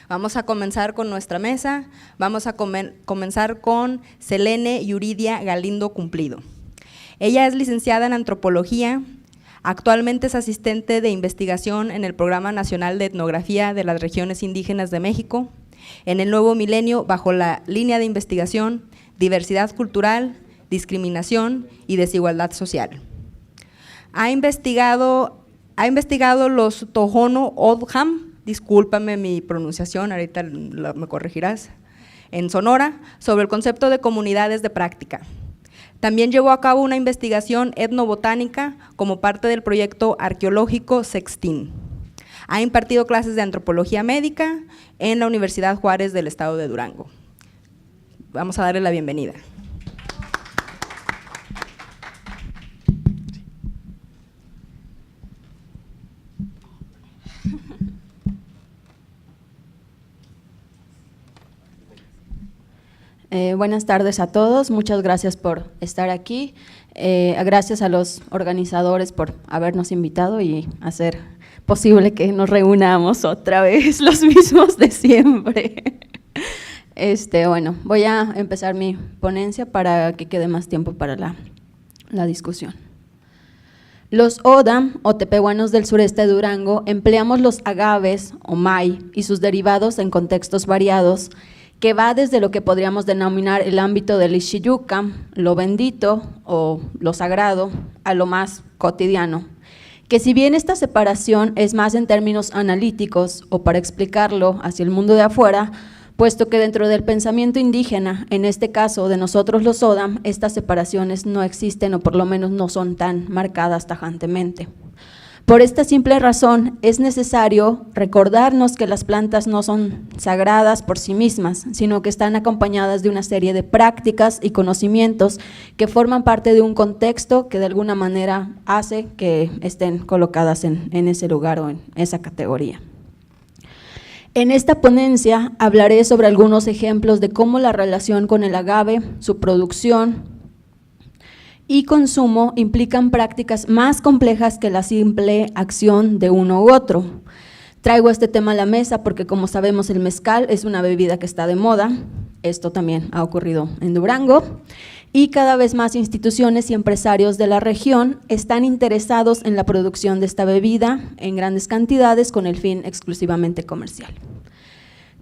Vamos a comenzar con nuestra mesa. Vamos a comenzar con Selene Yuridia Galindo Cumplido. Ella es licenciada en Antropología, actualmente es asistente de investigación en el Programa Nacional de Etnografía de las Regiones Indígenas de México, en el Nuevo Milenio bajo la línea de investigación Diversidad Cultural, Discriminación y Desigualdad Social. Ha investigado los Tohono O'odham, discúlpame mi pronunciación, ahorita me corregirás, en Sonora, sobre el concepto de comunidades de práctica. También llevó a cabo una investigación etnobotánica como parte del proyecto arqueológico Sextín. Ha impartido clases de antropología médica en la Universidad Juárez del Estado de Durango. Vamos a darle la bienvenida. Buenas tardes a todos, muchas gracias por estar aquí, gracias a los organizadores por habernos invitado y hacer posible que nos reunamos otra vez los mismos de siempre. Bueno, voy a empezar mi ponencia para que quede más tiempo para la discusión. Los O'odham o tepehuanos del sureste de Durango empleamos los agaves o may y sus derivados en contextos variados que va desde lo que podríamos denominar el ámbito del Ixiyuca, lo bendito o lo sagrado, a lo más cotidiano, que si bien esta separación es más en términos analíticos o para explicarlo hacia el mundo de afuera, puesto que dentro del pensamiento indígena, en este caso de nosotros los O'odham, estas separaciones no existen o por lo menos no son tan marcadas tajantemente. Por esta simple razón, es necesario recordarnos que las plantas no son sagradas por sí mismas, sino que están acompañadas de una serie de prácticas y conocimientos que forman parte de un contexto que de alguna manera hace que estén colocadas en ese lugar o en esa categoría. En esta ponencia hablaré sobre algunos ejemplos de cómo la relación con el agave, su producción y consumo implican prácticas más complejas que la simple acción de uno u otro. Traigo este tema a la mesa porque, como sabemos, el mezcal es una bebida que está de moda, esto también ha ocurrido en Durango, y cada vez más instituciones y empresarios de la región están interesados en la producción de esta bebida en grandes cantidades con el fin exclusivamente comercial.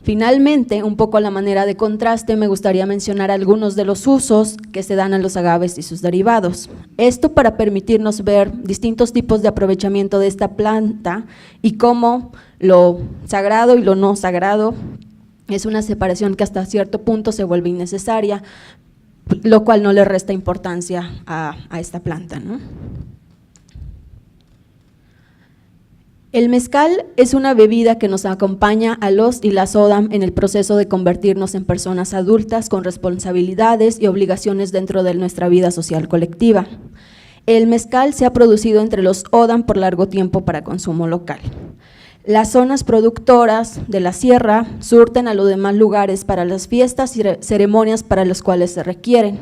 Finalmente, un poco a la manera de contraste, me gustaría mencionar algunos de los usos que se dan a los agaves y sus derivados. Esto para permitirnos ver distintos tipos de aprovechamiento de esta planta y cómo lo sagrado y lo no sagrado es una separación que hasta cierto punto se vuelve innecesaria, lo cual no le resta importancia a esta planta, ¿no? El mezcal es una bebida que nos acompaña a los y las O'odham en el proceso de convertirnos en personas adultas con responsabilidades y obligaciones dentro de nuestra vida social colectiva. El mezcal se ha producido entre los O'odham por largo tiempo para consumo local. Las zonas productoras de la sierra surten a los demás lugares para las fiestas y ceremonias para las cuales se requieren.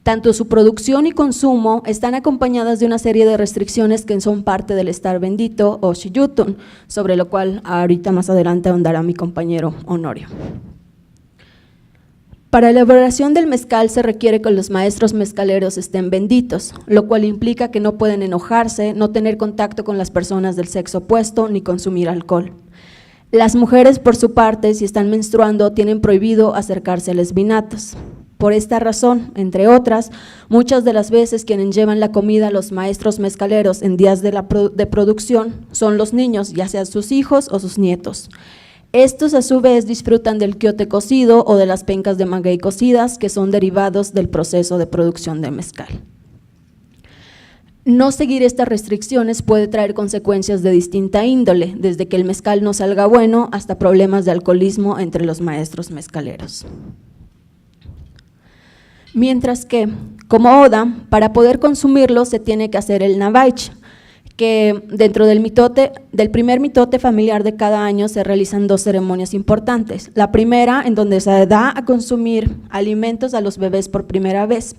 Tanto su producción y consumo están acompañadas de una serie de restricciones que son parte del estar bendito o Xiyutun, sobre lo cual ahorita más adelante ahondará mi compañero Honorio. Para la elaboración del mezcal se requiere que los maestros mezcaleros estén benditos, lo cual implica que no pueden enojarse, no tener contacto con las personas del sexo opuesto ni consumir alcohol. Las mujeres, por su parte, si están menstruando, tienen prohibido acercarse a los vinatos. Por esta razón, entre otras, muchas de las veces quienes llevan la comida a los maestros mezcaleros en días de producción son los niños, ya sean sus hijos o sus nietos. Estos a su vez disfrutan del quiote cocido o de las pencas de maguey cocidas, que son derivados del proceso de producción de mezcal. No seguir estas restricciones puede traer consecuencias de distinta índole, desde que el mezcal no salga bueno hasta problemas de alcoholismo entre los maestros mezcaleros. Mientras que, como O'odham, para poder consumirlo se tiene que hacer el navaich, que dentro del primer mitote familiar de cada año se realizan dos ceremonias importantes. La primera, en donde se da a consumir alimentos a los bebés por primera vez,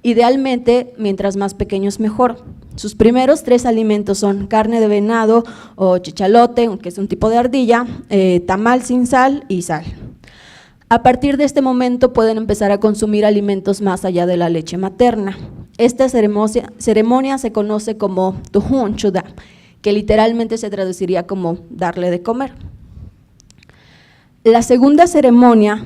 Idealmente, mientras más pequeños mejor. Sus primeros 3 alimentos son carne de venado o chichalote, que es un tipo de ardilla, tamal sin sal y sal. A partir de este momento pueden empezar a consumir alimentos más allá de la leche materna. Esta ceremonia se conoce como tuhun chuda, que literalmente se traduciría como darle de comer. La segunda ceremonia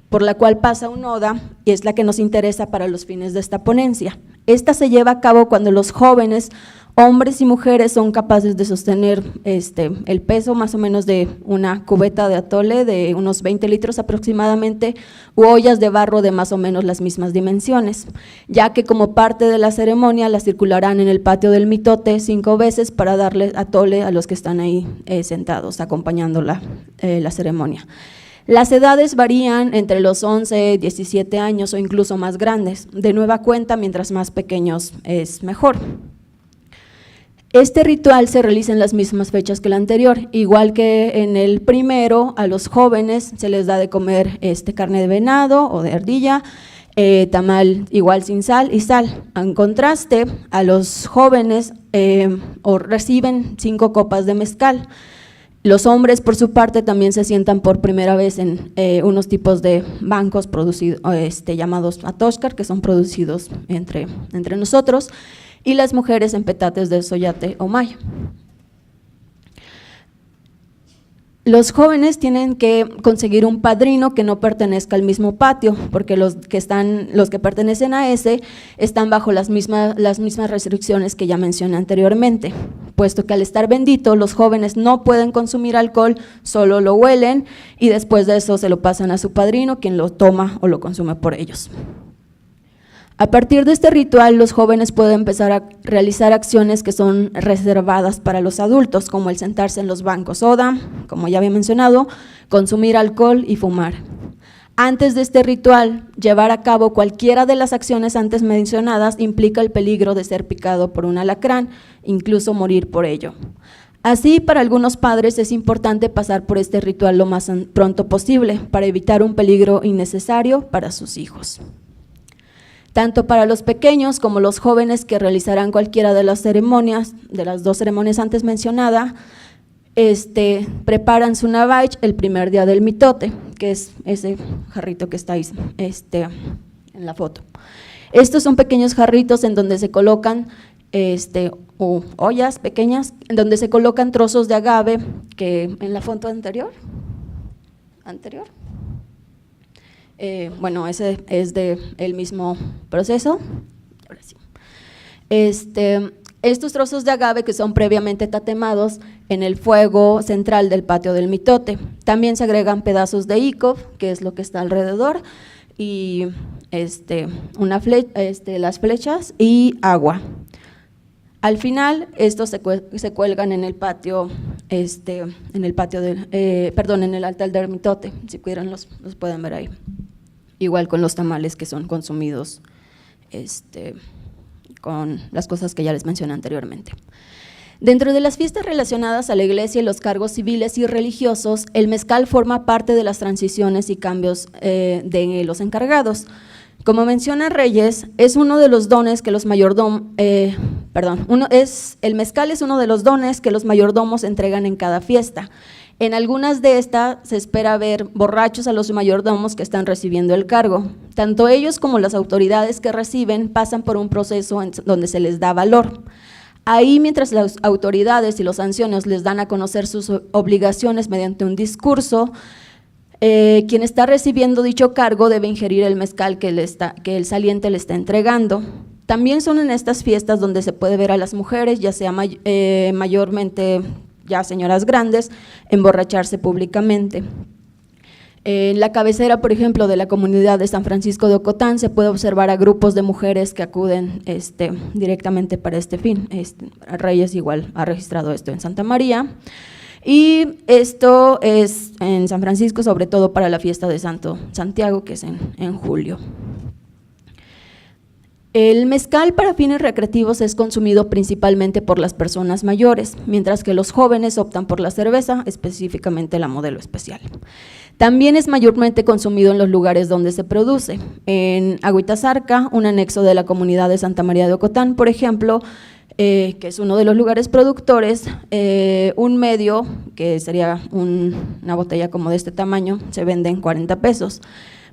por la cual pasa un oda y es la que nos interesa para los fines de esta ponencia. Esta se lleva a cabo cuando los jóvenes, hombres y mujeres, son capaces de sostener el peso más o menos de una cubeta de atole de unos 20 litros aproximadamente, u ollas de barro de más o menos las mismas dimensiones, ya que como parte de la ceremonia la circularán en el patio del mitote 5 veces para darle atole a los que están ahí sentados acompañando la ceremonia. Las edades varían entre los 11, 17 años o incluso más grandes. De nueva cuenta, mientras más pequeños es mejor. Este ritual se realiza en las mismas fechas que el anterior, igual que en el primero, a los jóvenes se les da de comer carne de venado o de ardilla, tamal igual sin sal y sal. En contraste, a los jóvenes reciben 5 copas de mezcal. Los hombres, por su parte, también se sientan por primera vez en unos tipos de bancos llamados atoshkar, que son producidos entre nosotros, y las mujeres en petates de soyate o maya. Los jóvenes tienen que conseguir un padrino que no pertenezca al mismo patio, porque los que pertenecen a ese están bajo las mismas restricciones que ya mencioné anteriormente, puesto que al estar bendito los jóvenes no pueden consumir alcohol, solo lo huelen y después de eso se lo pasan a su padrino, quien lo toma o lo consume por ellos. A partir de este ritual, los jóvenes pueden empezar a realizar acciones que son reservadas para los adultos, como el sentarse en los bancos oda, como ya había mencionado, consumir alcohol y fumar. Antes de este ritual, llevar a cabo cualquiera de las acciones antes mencionadas implica el peligro de ser picado por un alacrán, incluso morir por ello. Así, para algunos padres es importante pasar por este ritual lo más pronto posible para evitar un peligro innecesario para sus hijos. Tanto para los pequeños como los jóvenes que realizarán cualquiera de las 2 ceremonias antes mencionadas, preparan su navaich el primer día del mitote, que es ese jarrito que está ahí en la foto. Estos son pequeños jarritos en donde se colocan ollas pequeñas, en donde se colocan trozos de agave, que en la foto anterior. Bueno, ese es del mismo proceso. Ahora sí. Estos trozos de agave que son previamente tatemados en el fuego central del patio del mitote. También se agregan pedazos de ikov, que es lo que está alrededor, y las flechas y agua. Al final, estos se cuelgan en el patio, en el altar del mitote, si pudieran los pueden ver ahí. Igual con los tamales que son consumidos con las cosas que ya les mencioné anteriormente. Dentro de las fiestas relacionadas a la iglesia y los cargos civiles y religiosos, el mezcal forma parte de las transiciones y cambios de los encargados. Como menciona Reyes, es uno de los dones que los mayordomos, el mezcal es uno de los dones que los mayordomos entregan en cada fiesta. En algunas de estas se espera ver borrachos a los mayordomos que están recibiendo el cargo. Tanto ellos como las autoridades que reciben pasan por un proceso donde se les da valor. Ahí, mientras las autoridades y los ancianos les dan a conocer sus obligaciones mediante un discurso, quien está recibiendo dicho cargo debe ingerir el mezcal que el saliente le está entregando. También son en estas fiestas donde se puede ver a las mujeres, ya sea mayormente ya señoras grandes, emborracharse públicamente. En la cabecera, por ejemplo, de la comunidad de San Francisco de Ocotán se puede observar a grupos de mujeres que acuden directamente para este fin. Reyes igual ha registrado esto en Santa María. Y esto es en San Francisco, sobre todo para la fiesta de Santo Santiago, que es en julio. El mezcal para fines recreativos es consumido principalmente por las personas mayores, mientras que los jóvenes optan por la cerveza, específicamente la modelo especial. También es mayormente consumido en los lugares donde se produce. En Agüitazarca, un anexo de la comunidad de Santa María de Ocotán, por ejemplo, que es uno de los lugares productores, un medio, que sería una botella como de este tamaño, se vende en 40 pesos.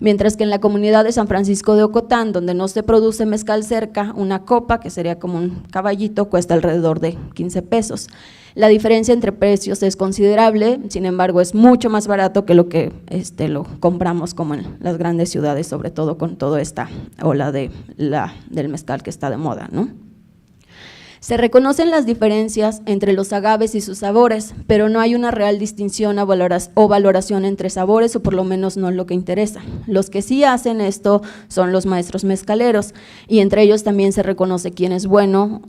Mientras que en la comunidad de San Francisco de Ocotán, donde no se produce mezcal cerca, una copa, que sería como un caballito, cuesta alrededor de 15 pesos. La diferencia entre precios es considerable, sin embargo es mucho más barato que lo que lo compramos como en las grandes ciudades, sobre todo con toda esta ola del mezcal que está de moda, ¿no? Se reconocen las diferencias entre los agaves y sus sabores, pero no hay una real distinción o valoración entre sabores, o por lo menos no es lo que interesa. Los que sí hacen esto son los maestros mezcaleros, y entre ellos también se reconoce quién es bueno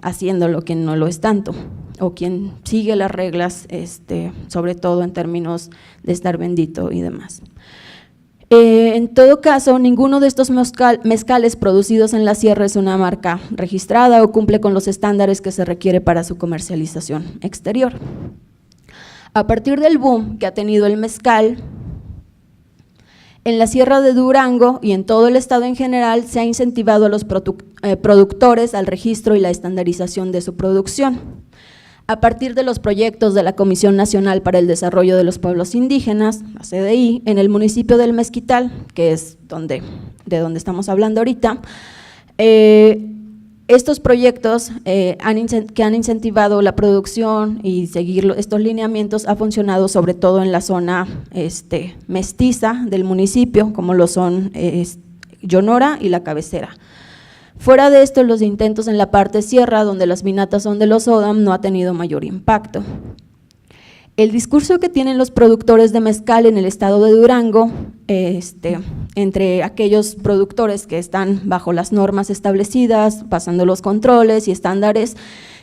haciéndolo, quién no lo es tanto, o quien sigue las reglas, sobre todo en términos de estar bendito y demás. En todo caso, ninguno de estos mezcales producidos en la sierra es una marca registrada o cumple con los estándares que se requiere para su comercialización exterior. A partir del boom que ha tenido el mezcal, en la sierra de Durango y en todo el estado en general se ha incentivado a los productores al registro y la estandarización de su producción. A partir de los proyectos de la Comisión Nacional para el Desarrollo de los Pueblos Indígenas, la CDI, en el municipio del Mezquital, que es de donde estamos hablando ahorita, estos proyectos que han incentivado la producción y seguir estos lineamientos ha funcionado sobre todo en la zona mestiza del municipio, como lo son Yonora y La Cabecera. Fuera de esto, los intentos en la parte sierra, donde las vinatas son de los ODAM, no ha tenido mayor impacto. El discurso que tienen los productores de mezcal en el estado de Durango, entre aquellos productores que están bajo las normas establecidas, pasando los controles y estándares,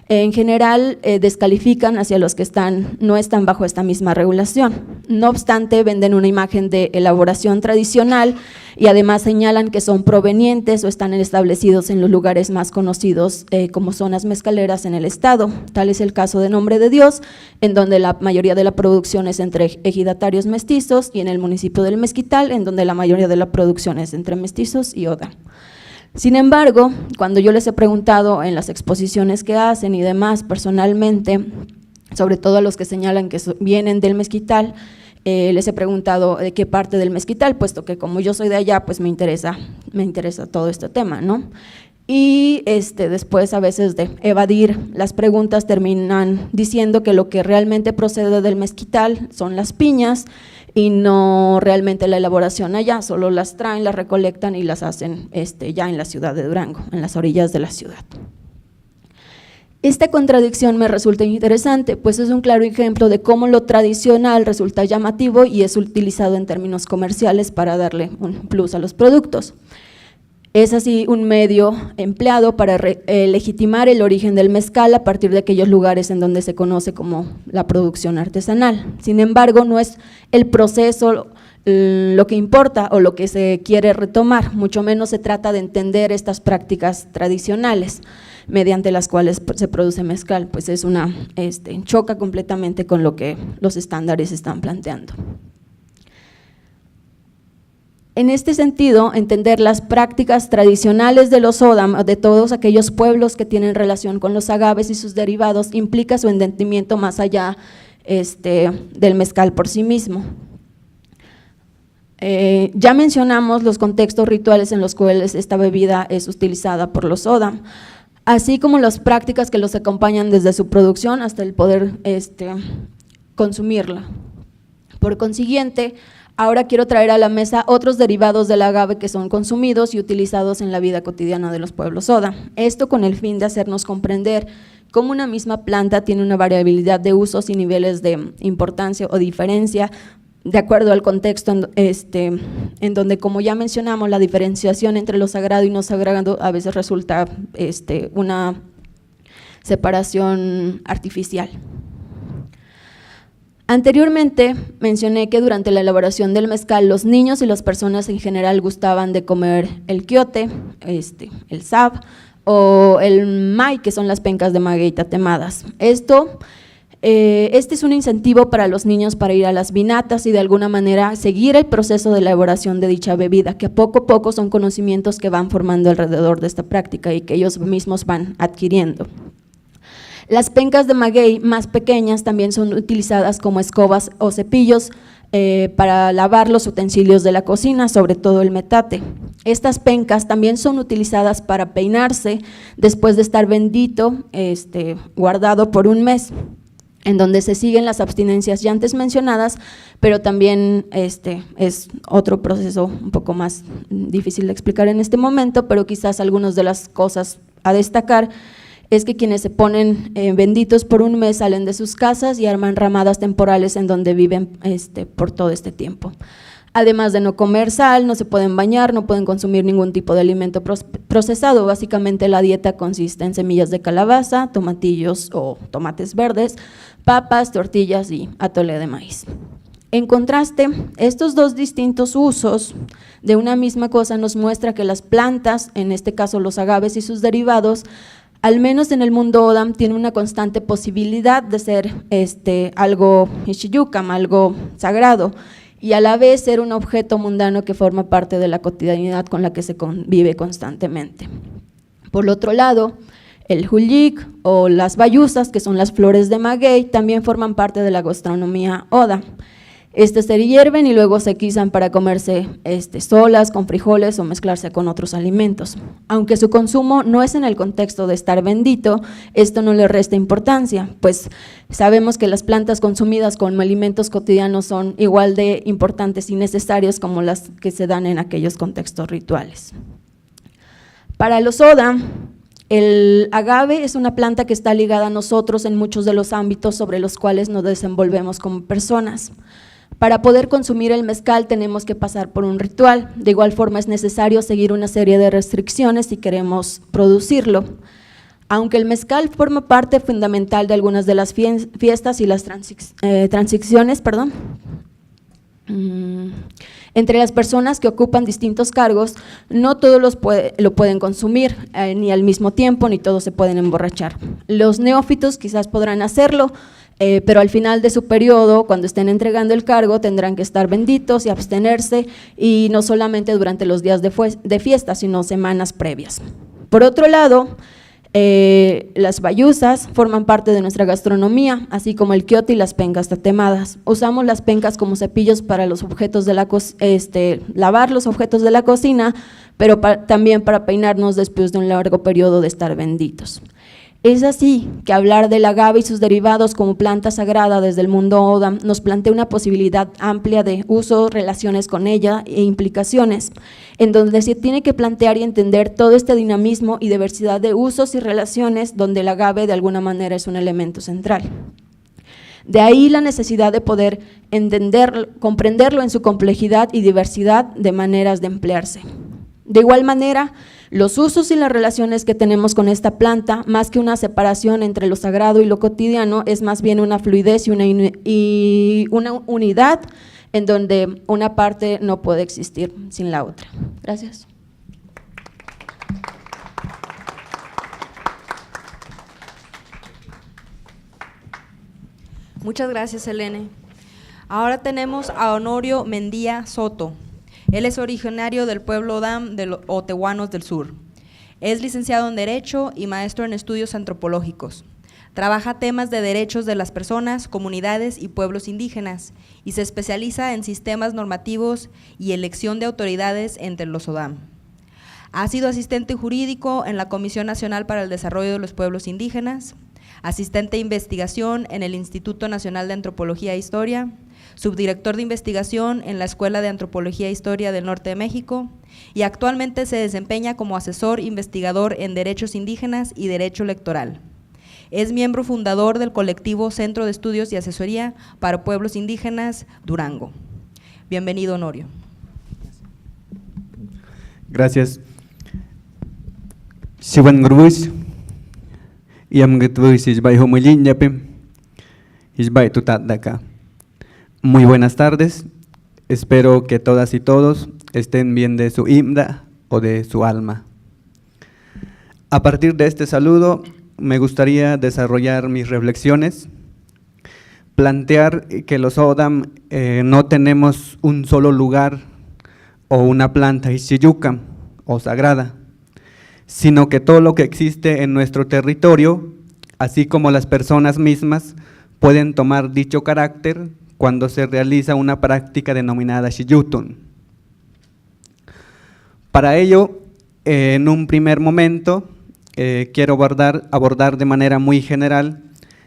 en general descalifican hacia los que no están bajo esta misma regulación. No obstante, venden una imagen de elaboración tradicional y además señalan que son provenientes o están establecidos en los lugares más conocidos como zonas mezcaleras en el estado. Tal es el caso de Nombre de Dios, en donde la mayoría de la producción es entre ejidatarios mestizos, y en el municipio del Mezquital, en donde la mayoría de la producción es entre mestizos y ODA. Sin embargo, cuando yo les he preguntado en las exposiciones que hacen y demás personalmente, sobre todo a los que señalan que vienen del Mezquital, les he preguntado de qué parte del Mezquital, puesto que como yo soy de allá, pues me interesa todo este tema, ¿no? Y después a veces de evadir las preguntas terminan diciendo que lo que realmente procede del Mezquital son las piñas y no realmente la elaboración allá, solo las traen, las recolectan y las hacen ya en la ciudad de Durango, en las orillas de la ciudad. Esta contradicción me resulta interesante, pues es un claro ejemplo de cómo lo tradicional resulta llamativo y es utilizado en términos comerciales para darle un plus a los productos. Es así un medio empleado para legitimar el origen del mezcal a partir de aquellos lugares en donde se conoce como la producción artesanal. Sin embargo, no es el proceso lo que importa o lo que se quiere retomar, mucho menos se trata de entender estas prácticas tradicionales mediante las cuales se produce mezcal, pues es choca completamente con lo que los estándares están planteando. En este sentido, entender las prácticas tradicionales de los ODAM, de todos aquellos pueblos que tienen relación con los agaves y sus derivados, implica su entendimiento más allá del mezcal por sí mismo. Ya mencionamos los contextos rituales en los cuales esta bebida es utilizada por los ODAM, así como las prácticas que los acompañan desde su producción hasta el poder consumirla. Por consiguiente, ahora quiero traer a la mesa otros derivados del agave que son consumidos y utilizados en la vida cotidiana de los pueblos ODA. Esto con el fin de hacernos comprender cómo una misma planta tiene una variabilidad de usos y niveles de importancia o diferencia de acuerdo al contexto en donde, como ya mencionamos, la diferenciación entre lo sagrado y no sagrado a veces resulta una separación artificial. Anteriormente mencioné que durante la elaboración del mezcal los niños y las personas en general gustaban de comer el quiote, el sab o el may, que son las pencas de maguey tatemadas. Este es un incentivo para los niños para ir a las vinatas y de alguna manera seguir el proceso de elaboración de dicha bebida, que a poco son conocimientos que van formando alrededor de esta práctica y que ellos mismos van adquiriendo. Las pencas de maguey más pequeñas también son utilizadas como escobas o cepillos para lavar los utensilios de la cocina, sobre todo el metate. Estas pencas también son utilizadas para peinarse después de estar bendito, guardado por un mes, en donde se siguen las abstinencias ya antes mencionadas, pero también es otro proceso un poco más difícil de explicar en este momento, pero quizás algunas de las cosas a destacar es que quienes se ponen benditos por un mes salen de sus casas y arman ramadas temporales en donde viven por todo este tiempo. Además de no comer sal, no se pueden bañar, no pueden consumir ningún tipo de alimento procesado. Básicamente la dieta consiste en semillas de calabaza, tomatillos o tomates verdes, papas, tortillas y atole de maíz. En contraste, estos dos distintos usos de una misma cosa nos muestra que las plantas, en este caso los agaves y sus derivados, al menos en el mundo Odam, tiene una constante posibilidad de ser algo ishiyukam, algo sagrado, y a la vez ser un objeto mundano que forma parte de la cotidianidad con la que se convive constantemente. Por otro lado, el hulik o las bayusas, que son las flores de maguey, también forman parte de la gastronomía Oda. Se hierven y luego se guisan para comerse solas, con frijoles o mezclarse con otros alimentos. Aunque su consumo no es en el contexto de estar bendito, esto no le resta importancia, pues sabemos que las plantas consumidas como alimentos cotidianos son igual de importantes y necesarias como las que se dan en aquellos contextos rituales. Para los Oda, el agave es una planta que está ligada a nosotros en muchos de los ámbitos sobre los cuales nos desenvolvemos como personas. Para poder consumir el mezcal tenemos que pasar por un ritual, de igual forma es necesario seguir una serie de restricciones si queremos producirlo. Aunque el mezcal forma parte fundamental de algunas de las fiestas y las transiciones, entre las personas que ocupan distintos cargos, no todos lo pueden consumir ni al mismo tiempo, ni todos se pueden emborrachar. Los neófitos quizás podrán hacerlo, pero al final de su periodo, cuando estén entregando el cargo, tendrán que estar benditos y abstenerse, y no solamente durante los días de fiesta, sino semanas previas. Por otro lado, las bayusas forman parte de nuestra gastronomía, así como el quiote y las pencas tatemadas. Usamos las pencas como cepillos para los objetos de lavar los objetos de la cocina, pero también para peinarnos después de un largo periodo de estar benditos. Es así que hablar del agave y sus derivados como planta sagrada desde el mundo Odam nos plantea una posibilidad amplia de uso, relaciones con ella e implicaciones, en donde se tiene que plantear y entender todo este dinamismo y diversidad de usos y relaciones donde el agave de alguna manera es un elemento central. De ahí la necesidad de poder comprenderlo en su complejidad y diversidad de maneras de emplearse. De igual manera, los usos y las relaciones que tenemos con esta planta, más que una separación entre lo sagrado y lo cotidiano, es más bien una fluidez y una unidad en donde una parte no puede existir sin la otra. Gracias. Muchas gracias, Selene. Ahora tenemos a Honorio Mendía Soto. Él es originario del pueblo Odam de los Otehuanos del Sur. Es licenciado en Derecho y maestro en Estudios Antropológicos. Trabaja temas de derechos de las personas, comunidades y pueblos indígenas y se especializa en sistemas normativos y elección de autoridades entre los Odam. Ha sido asistente jurídico en la Comisión Nacional para el Desarrollo de los Pueblos Indígenas, asistente de investigación en el Instituto Nacional de Antropología e Historia, subdirector de investigación en la Escuela de Antropología e Historia del Norte de México y actualmente se desempeña como asesor investigador en derechos indígenas y derecho electoral. Es miembro fundador del colectivo Centro de Estudios y Asesoría para Pueblos Indígenas Durango. Bienvenido, Honorio. Gracias. Siwan Grubus, Yam Gitwis is by Homolin Yapim, is by Tutat Daka. Muy buenas tardes. Espero que todas y todos estén bien de su IMDA o de su alma. A partir de este saludo, me gustaría desarrollar mis reflexiones, plantear que los Odam no tenemos un solo lugar o una planta Ishiyuka o sagrada, sino que todo lo que existe en nuestro territorio, así como las personas mismas, pueden tomar dicho carácter cuando se realiza una práctica denominada Shiyutun. Para ello, en un primer momento, quiero abordar de manera muy general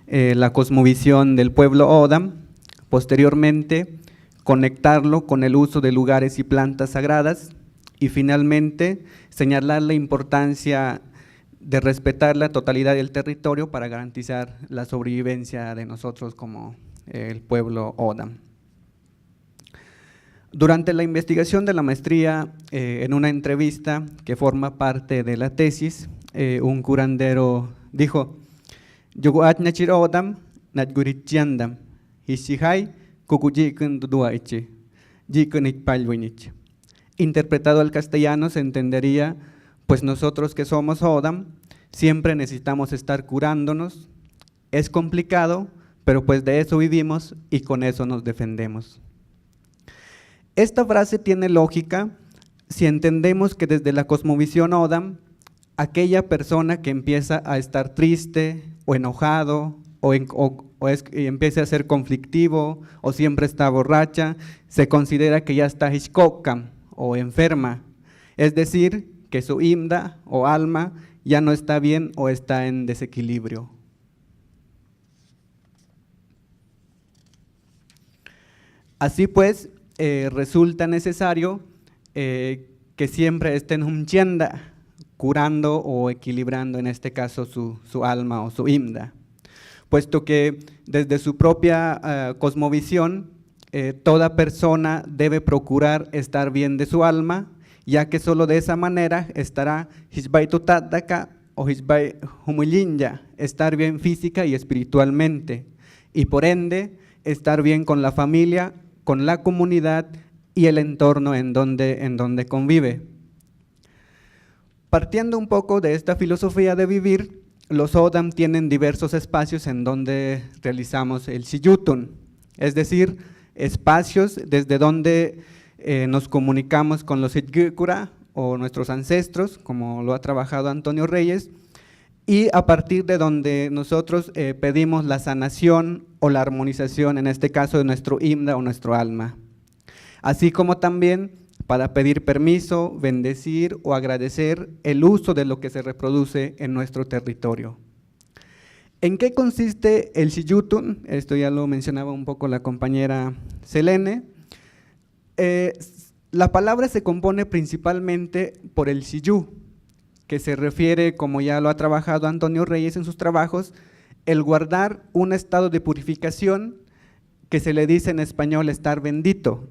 la cosmovisión del pueblo Odam, posteriormente conectarlo con el uso de lugares y plantas sagradas y finalmente señalar la importancia de respetar la totalidad del territorio para garantizar la sobrevivencia de nosotros como el pueblo Odam. Durante la investigación de la maestría, en una entrevista que forma parte de la tesis, un curandero dijo: "Yuguat nachir Odam, natgurichiandam, hishihai, kukujikun duduaichi, jikunich palwinich". Interpretado al castellano se entendería: pues nosotros que somos Odam, siempre necesitamos estar curándonos, es complicado, pero pues de eso vivimos y con eso nos defendemos. Esta frase tiene lógica si entendemos que desde la cosmovisión Odam, aquella persona que empieza a estar triste o enojado o empieza a ser conflictivo o siempre está borracha, se considera que ya está hishkokam o enferma, es decir, que su imda o alma ya no está bien o está en desequilibrio. Así pues, resulta necesario que siempre estén humchienda, curando o equilibrando en este caso su alma o su imda, puesto que desde su propia cosmovisión, toda persona debe procurar estar bien de su alma, ya que solo de esa manera estará hishbaitutadaka o hishbai humulinya, estar bien física y espiritualmente, y por ende estar bien con la familia, con la comunidad y el entorno en donde convive. Partiendo un poco de esta filosofía de vivir, los Odam tienen diversos espacios en donde realizamos el Shiyutun, es decir, espacios desde donde nos comunicamos con los Itgukura o nuestros ancestros, como lo ha trabajado Antonio Reyes, y a partir de donde nosotros pedimos la sanación o la armonización, en este caso de nuestro imda o nuestro alma, así como también para pedir permiso, bendecir o agradecer el uso de lo que se reproduce en nuestro territorio. ¿En qué consiste el Shiyutun? Esto ya lo mencionaba un poco la compañera Selene. La palabra se compone principalmente por el Shiyu, que se refiere, como ya lo ha trabajado Antonio Reyes en sus trabajos, el guardar un estado de purificación que se le dice en español estar bendito.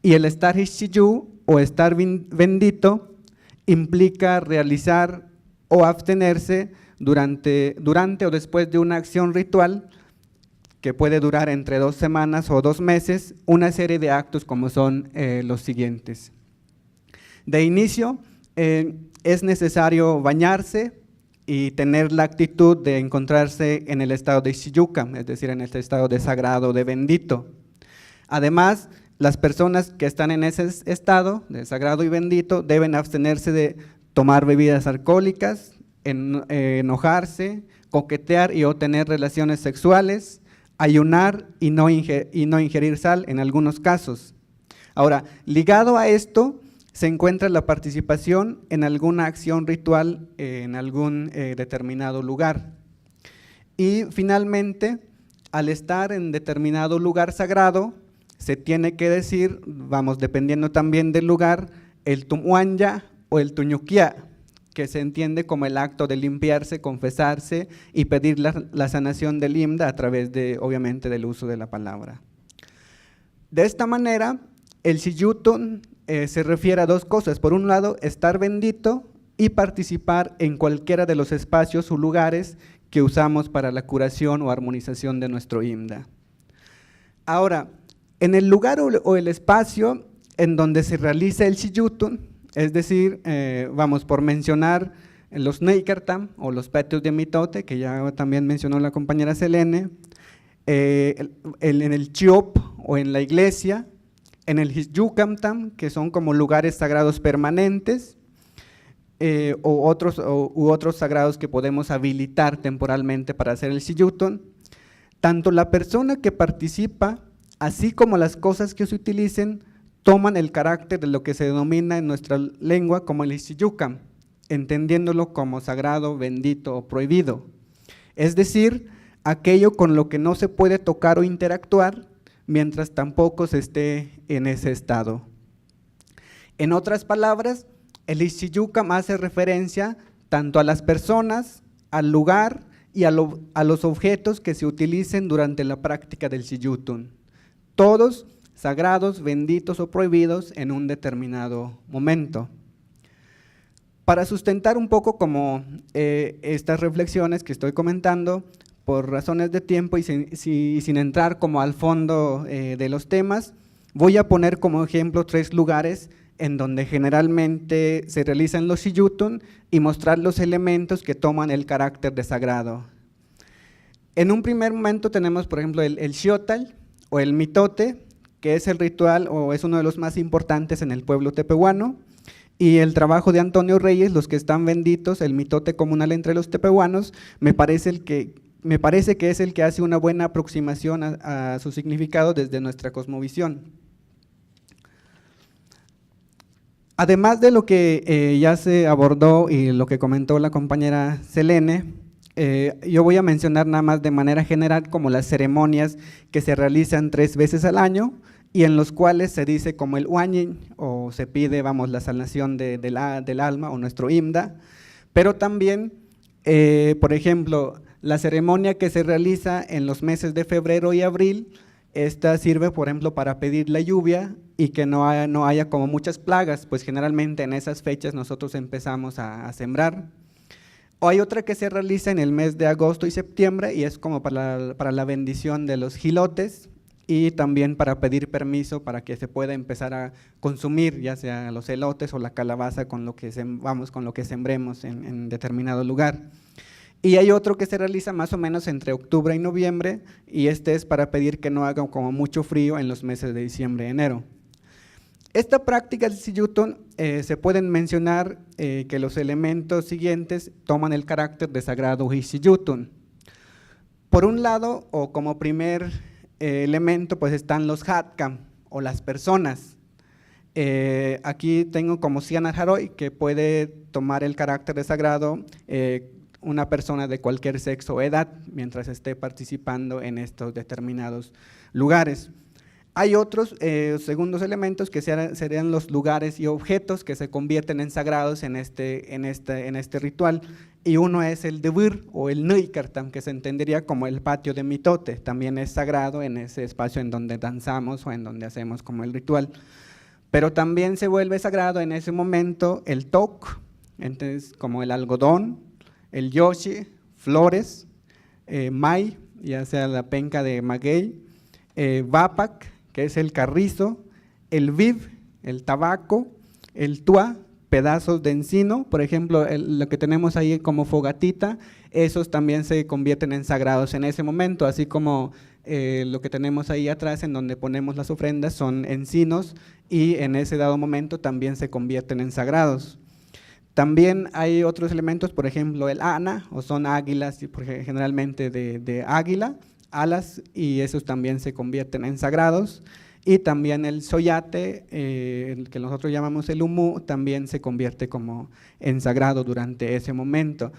Y el estar Shiyu o estar bendito implica realizar o abstenerse durante o después de una acción ritual que puede durar entre 2 semanas o 2 meses, una serie de actos como son los siguientes. De inicio, es necesario bañarse y tener la actitud de encontrarse en el estado de Shiyuka, es decir, en este estado de sagrado, de bendito. Además, las personas que están en ese estado de sagrado y bendito deben abstenerse de tomar bebidas alcohólicas, enojarse, coquetear y o tener relaciones sexuales, ayunar y no ingerir sal en algunos casos. Ahora, ligado a esto se encuentra la participación en alguna acción ritual en algún determinado lugar. Y finalmente, al estar en determinado lugar sagrado, se tiene que decir, vamos, dependiendo también del lugar, el tumuanya o el tuñuquia, que se entiende como el acto de limpiarse, confesarse y pedir la sanación del imda a través de, obviamente, del uso de la palabra. De esta manera, el Shiyutun se refiere a 2 cosas. Por un lado, estar bendito y participar en cualquiera de los espacios o lugares que usamos para la curación o armonización de nuestro imda. Ahora, en el lugar o el espacio en donde se realiza el Siyutun, es decir, vamos por mencionar los Neikartam o los patios de mitote, que ya también mencionó la compañera Selene, en el Chiop o en la iglesia, en el Hisyukamtam, que son como lugares sagrados permanentes, u otros sagrados que podemos habilitar temporalmente para hacer el Siyutun. Tanto la persona que participa, así como las cosas que se utilicen, toman el carácter de lo que se denomina en nuestra lengua como el Isiyukam, entendiéndolo como sagrado, bendito o prohibido. Es decir, aquello con lo que no se puede tocar o interactuar mientras tampoco se esté en ese estado. En otras palabras, el Isiyukam hace referencia tanto a las personas, al lugar y a los objetos que se utilicen durante la práctica del Siyutun. Todos sagrados, benditos o prohibidos en un determinado momento. Para sustentar un poco como estas reflexiones que estoy comentando, por razones de tiempo y sin entrar como al fondo de los temas, voy a poner como ejemplo 3 lugares en donde generalmente se realizan los Siyutun y mostrar los elementos que toman el carácter de sagrado. En un primer momento tenemos, por ejemplo, el Xiotal o el mitote, que es el ritual o es uno de los más importantes en el pueblo tepehuano, y el trabajo de Antonio Reyes, los que están benditos, el mitote comunal entre los tepehuanos, me parece que es el que hace una buena aproximación a su significado desde nuestra cosmovisión. Además de lo que ya se abordó y lo que comentó la compañera Selene, yo voy a mencionar nada más de manera general como las ceremonias que se realizan 3 veces al año y en los cuales se dice como el Huañin o se pide, vamos, la sanación del alma o nuestro Imda, pero también, por ejemplo, la ceremonia que se realiza en los meses de febrero y abril, esta sirve, por ejemplo, para pedir la lluvia y que no haya como muchas plagas, pues generalmente en esas fechas nosotros empezamos a sembrar. O hay otra que se realiza en el mes de agosto y septiembre y es como para la bendición de los jilotes y también para pedir permiso para que se pueda empezar a consumir ya sea los elotes o la calabaza con lo que sembremos en determinado lugar. Y hay otro que se realiza más o menos entre octubre y noviembre y este es para pedir que no haga como mucho frío en los meses de diciembre y enero. Esta práctica del Siyutun se pueden mencionar que los elementos siguientes toman el carácter de sagrado Siyutun. Por un lado, o como primer elemento, pues están los Hatkam o las personas. Aquí tengo como Sianar Haroy, que puede tomar el carácter de sagrado una persona de cualquier sexo o edad mientras esté participando en estos determinados lugares. Hay otros segundos elementos que serían los lugares y objetos que se convierten en sagrados en este ritual y uno es el Debir o el Neikartam, que se entendería como el patio de mitote, también es sagrado en ese espacio en donde danzamos o en donde hacemos como el ritual, pero también se vuelve sagrado en ese momento el Tok, entonces como el algodón, el Yoshi, flores, Mai, ya sea la penca de maguey, Vapak, que es el carrizo, el Viv, el tabaco, el Tua, pedazos de encino, por ejemplo, lo que tenemos ahí como fogatita, esos también se convierten en sagrados en ese momento, así como lo que tenemos ahí atrás en donde ponemos las ofrendas son encinos y en ese dado momento también se convierten en sagrados. También hay otros elementos, por ejemplo el ana, o son águilas, generalmente de águila, alas, y esos también se convierten en sagrados. Y también el soyate, el que nosotros llamamos el humu, también se convierte como en sagrado durante ese momento.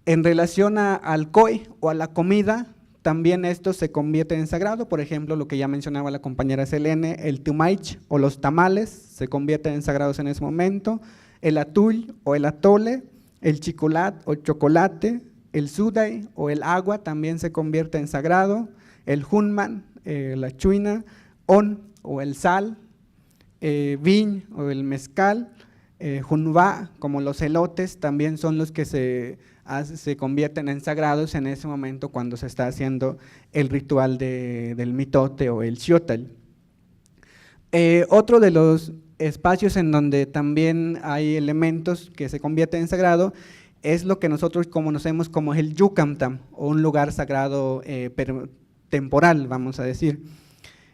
En relación al koi o a la comida, también estos se convierten en sagrado, por ejemplo, lo que ya mencionaba la compañera Selene, el tumaich o los tamales se convierten en sagrados en ese momento, el atull o el atole, el chicolat o chocolate, el sudai o el agua también se convierte en sagrado, el hunman, la chuina, on o el sal, viñ o el mezcal, Junvá, como los elotes, también son los que se convierten en sagrados en ese momento cuando se está haciendo el ritual del mitote o el xiotl. Otro de los espacios en donde también hay elementos que se convierten en sagrado es lo que nosotros conocemos como el yucamtam, o un lugar sagrado temporal, vamos a decir.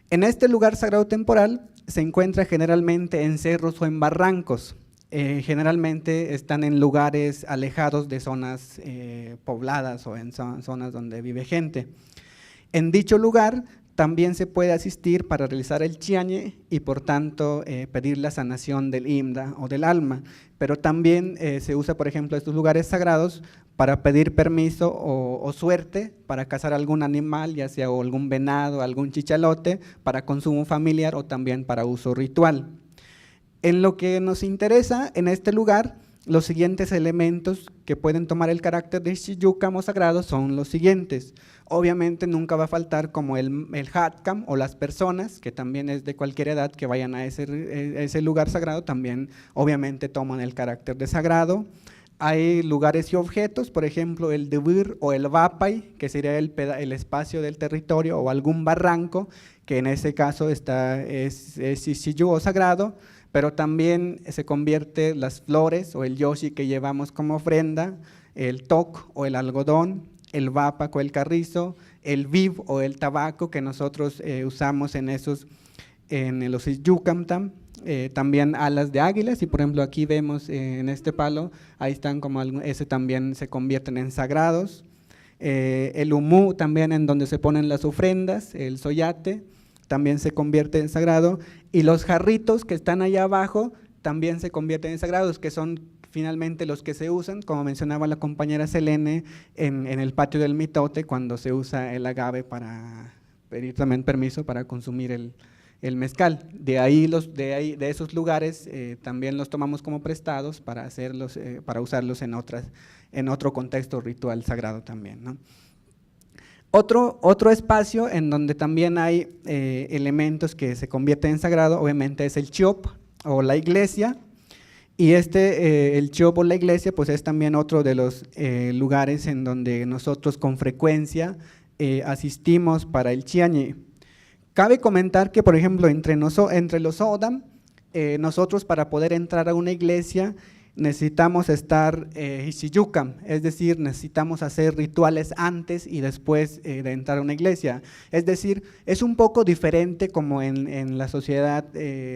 En este lugar sagrado temporal se encuentra generalmente en cerros o en barrancos. Generalmente están en lugares alejados de zonas pobladas o en zonas donde vive gente. En dicho lugar también se puede asistir para realizar el chiañe y por tanto pedir la sanación del imda o del alma, pero también se usa, por ejemplo, estos lugares sagrados para pedir permiso o suerte para cazar algún animal, ya sea o algún venado, algún chichalote, para consumo familiar o también para uso ritual. En lo que nos interesa en este lugar, los siguientes elementos que pueden tomar el carácter de Xiyucam o sagrado son los siguientes. Obviamente nunca va a faltar como el Hatkam o las personas, que también es de cualquier edad que vayan a ese lugar sagrado, también obviamente toman el carácter de sagrado. Hay lugares y objetos, por ejemplo el Debir o el Vapay, que sería el espacio del territorio, o algún barranco, que en ese caso es Xiyu o sagrado, pero también se convierte las flores o el yoshi que llevamos como ofrenda, el toc o el algodón, el vapac o el carrizo, el viv o el tabaco que nosotros usamos en los yucamtam, también alas de águilas, y por ejemplo aquí vemos en este palo, ahí están como ese también se convierten en sagrados, el humú también en donde se ponen las ofrendas, el soyate también se convierte en sagrado, y los jarritos que están allá abajo también se convierten en sagrados, que son finalmente los que se usan, como mencionaba la compañera Selene, en el patio del mitote, cuando se usa el agave para pedir también permiso para consumir el mezcal. De esos lugares también los tomamos como prestados para usarlos en otro contexto ritual sagrado también, ¿no? Otro espacio en donde también hay elementos que se convierten en sagrado, obviamente es el chiop o la iglesia, y el chiop o la iglesia pues es también otro de los lugares en donde nosotros con frecuencia asistimos para el chiañe. Cabe comentar que, por ejemplo, entre los Odam, nosotros para poder entrar a una iglesia necesitamos estar Xiyucam, es decir, necesitamos hacer rituales antes y después de entrar a una iglesia. Es decir, es un poco diferente como en la sociedad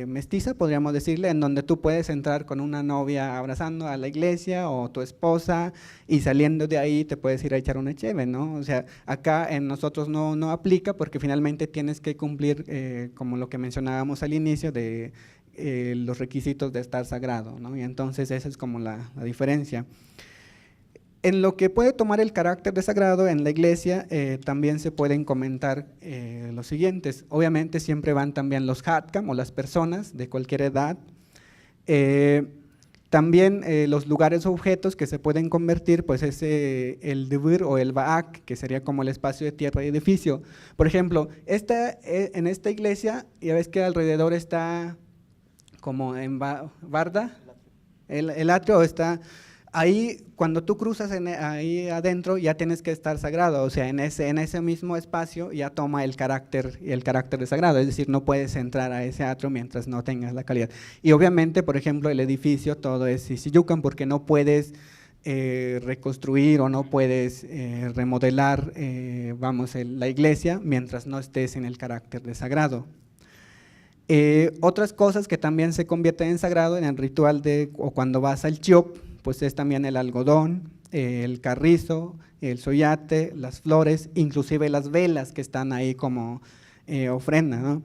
mestiza, podríamos decirle, en donde tú puedes entrar con una novia abrazando a la iglesia o tu esposa y saliendo de ahí te puedes ir a echar una cheve, ¿no? O sea, acá en nosotros no aplica porque finalmente tienes que cumplir como lo que mencionábamos al inicio de los requisitos de estar sagrado, ¿no? Y entonces esa es como la diferencia. En lo que puede tomar el carácter de sagrado en la iglesia también se pueden comentar los siguientes. Obviamente siempre van también los hatkam o las personas de cualquier edad. También los lugares o objetos que se pueden convertir, pues es el debir o el baak, que sería como el espacio de tierra y edificio. Por ejemplo, en esta iglesia, ya ves que alrededor está como en barda, el atrio está ahí, cuando tú cruzas ahí adentro ya tienes que estar sagrado, o sea, en ese mismo espacio ya toma el carácter de sagrado, es decir, no puedes entrar a ese atrio mientras no tengas la calidad. Y obviamente, por ejemplo, el edificio todo es Xiyucam porque no puedes reconstruir o no puedes remodelar, la iglesia mientras no estés en el carácter de sagrado. Otras cosas que también se convierten en sagrado en el ritual o cuando vas al chiop, pues es también el algodón, el carrizo, el soyate, las flores, inclusive las velas que están ahí como ofrenda, ¿no?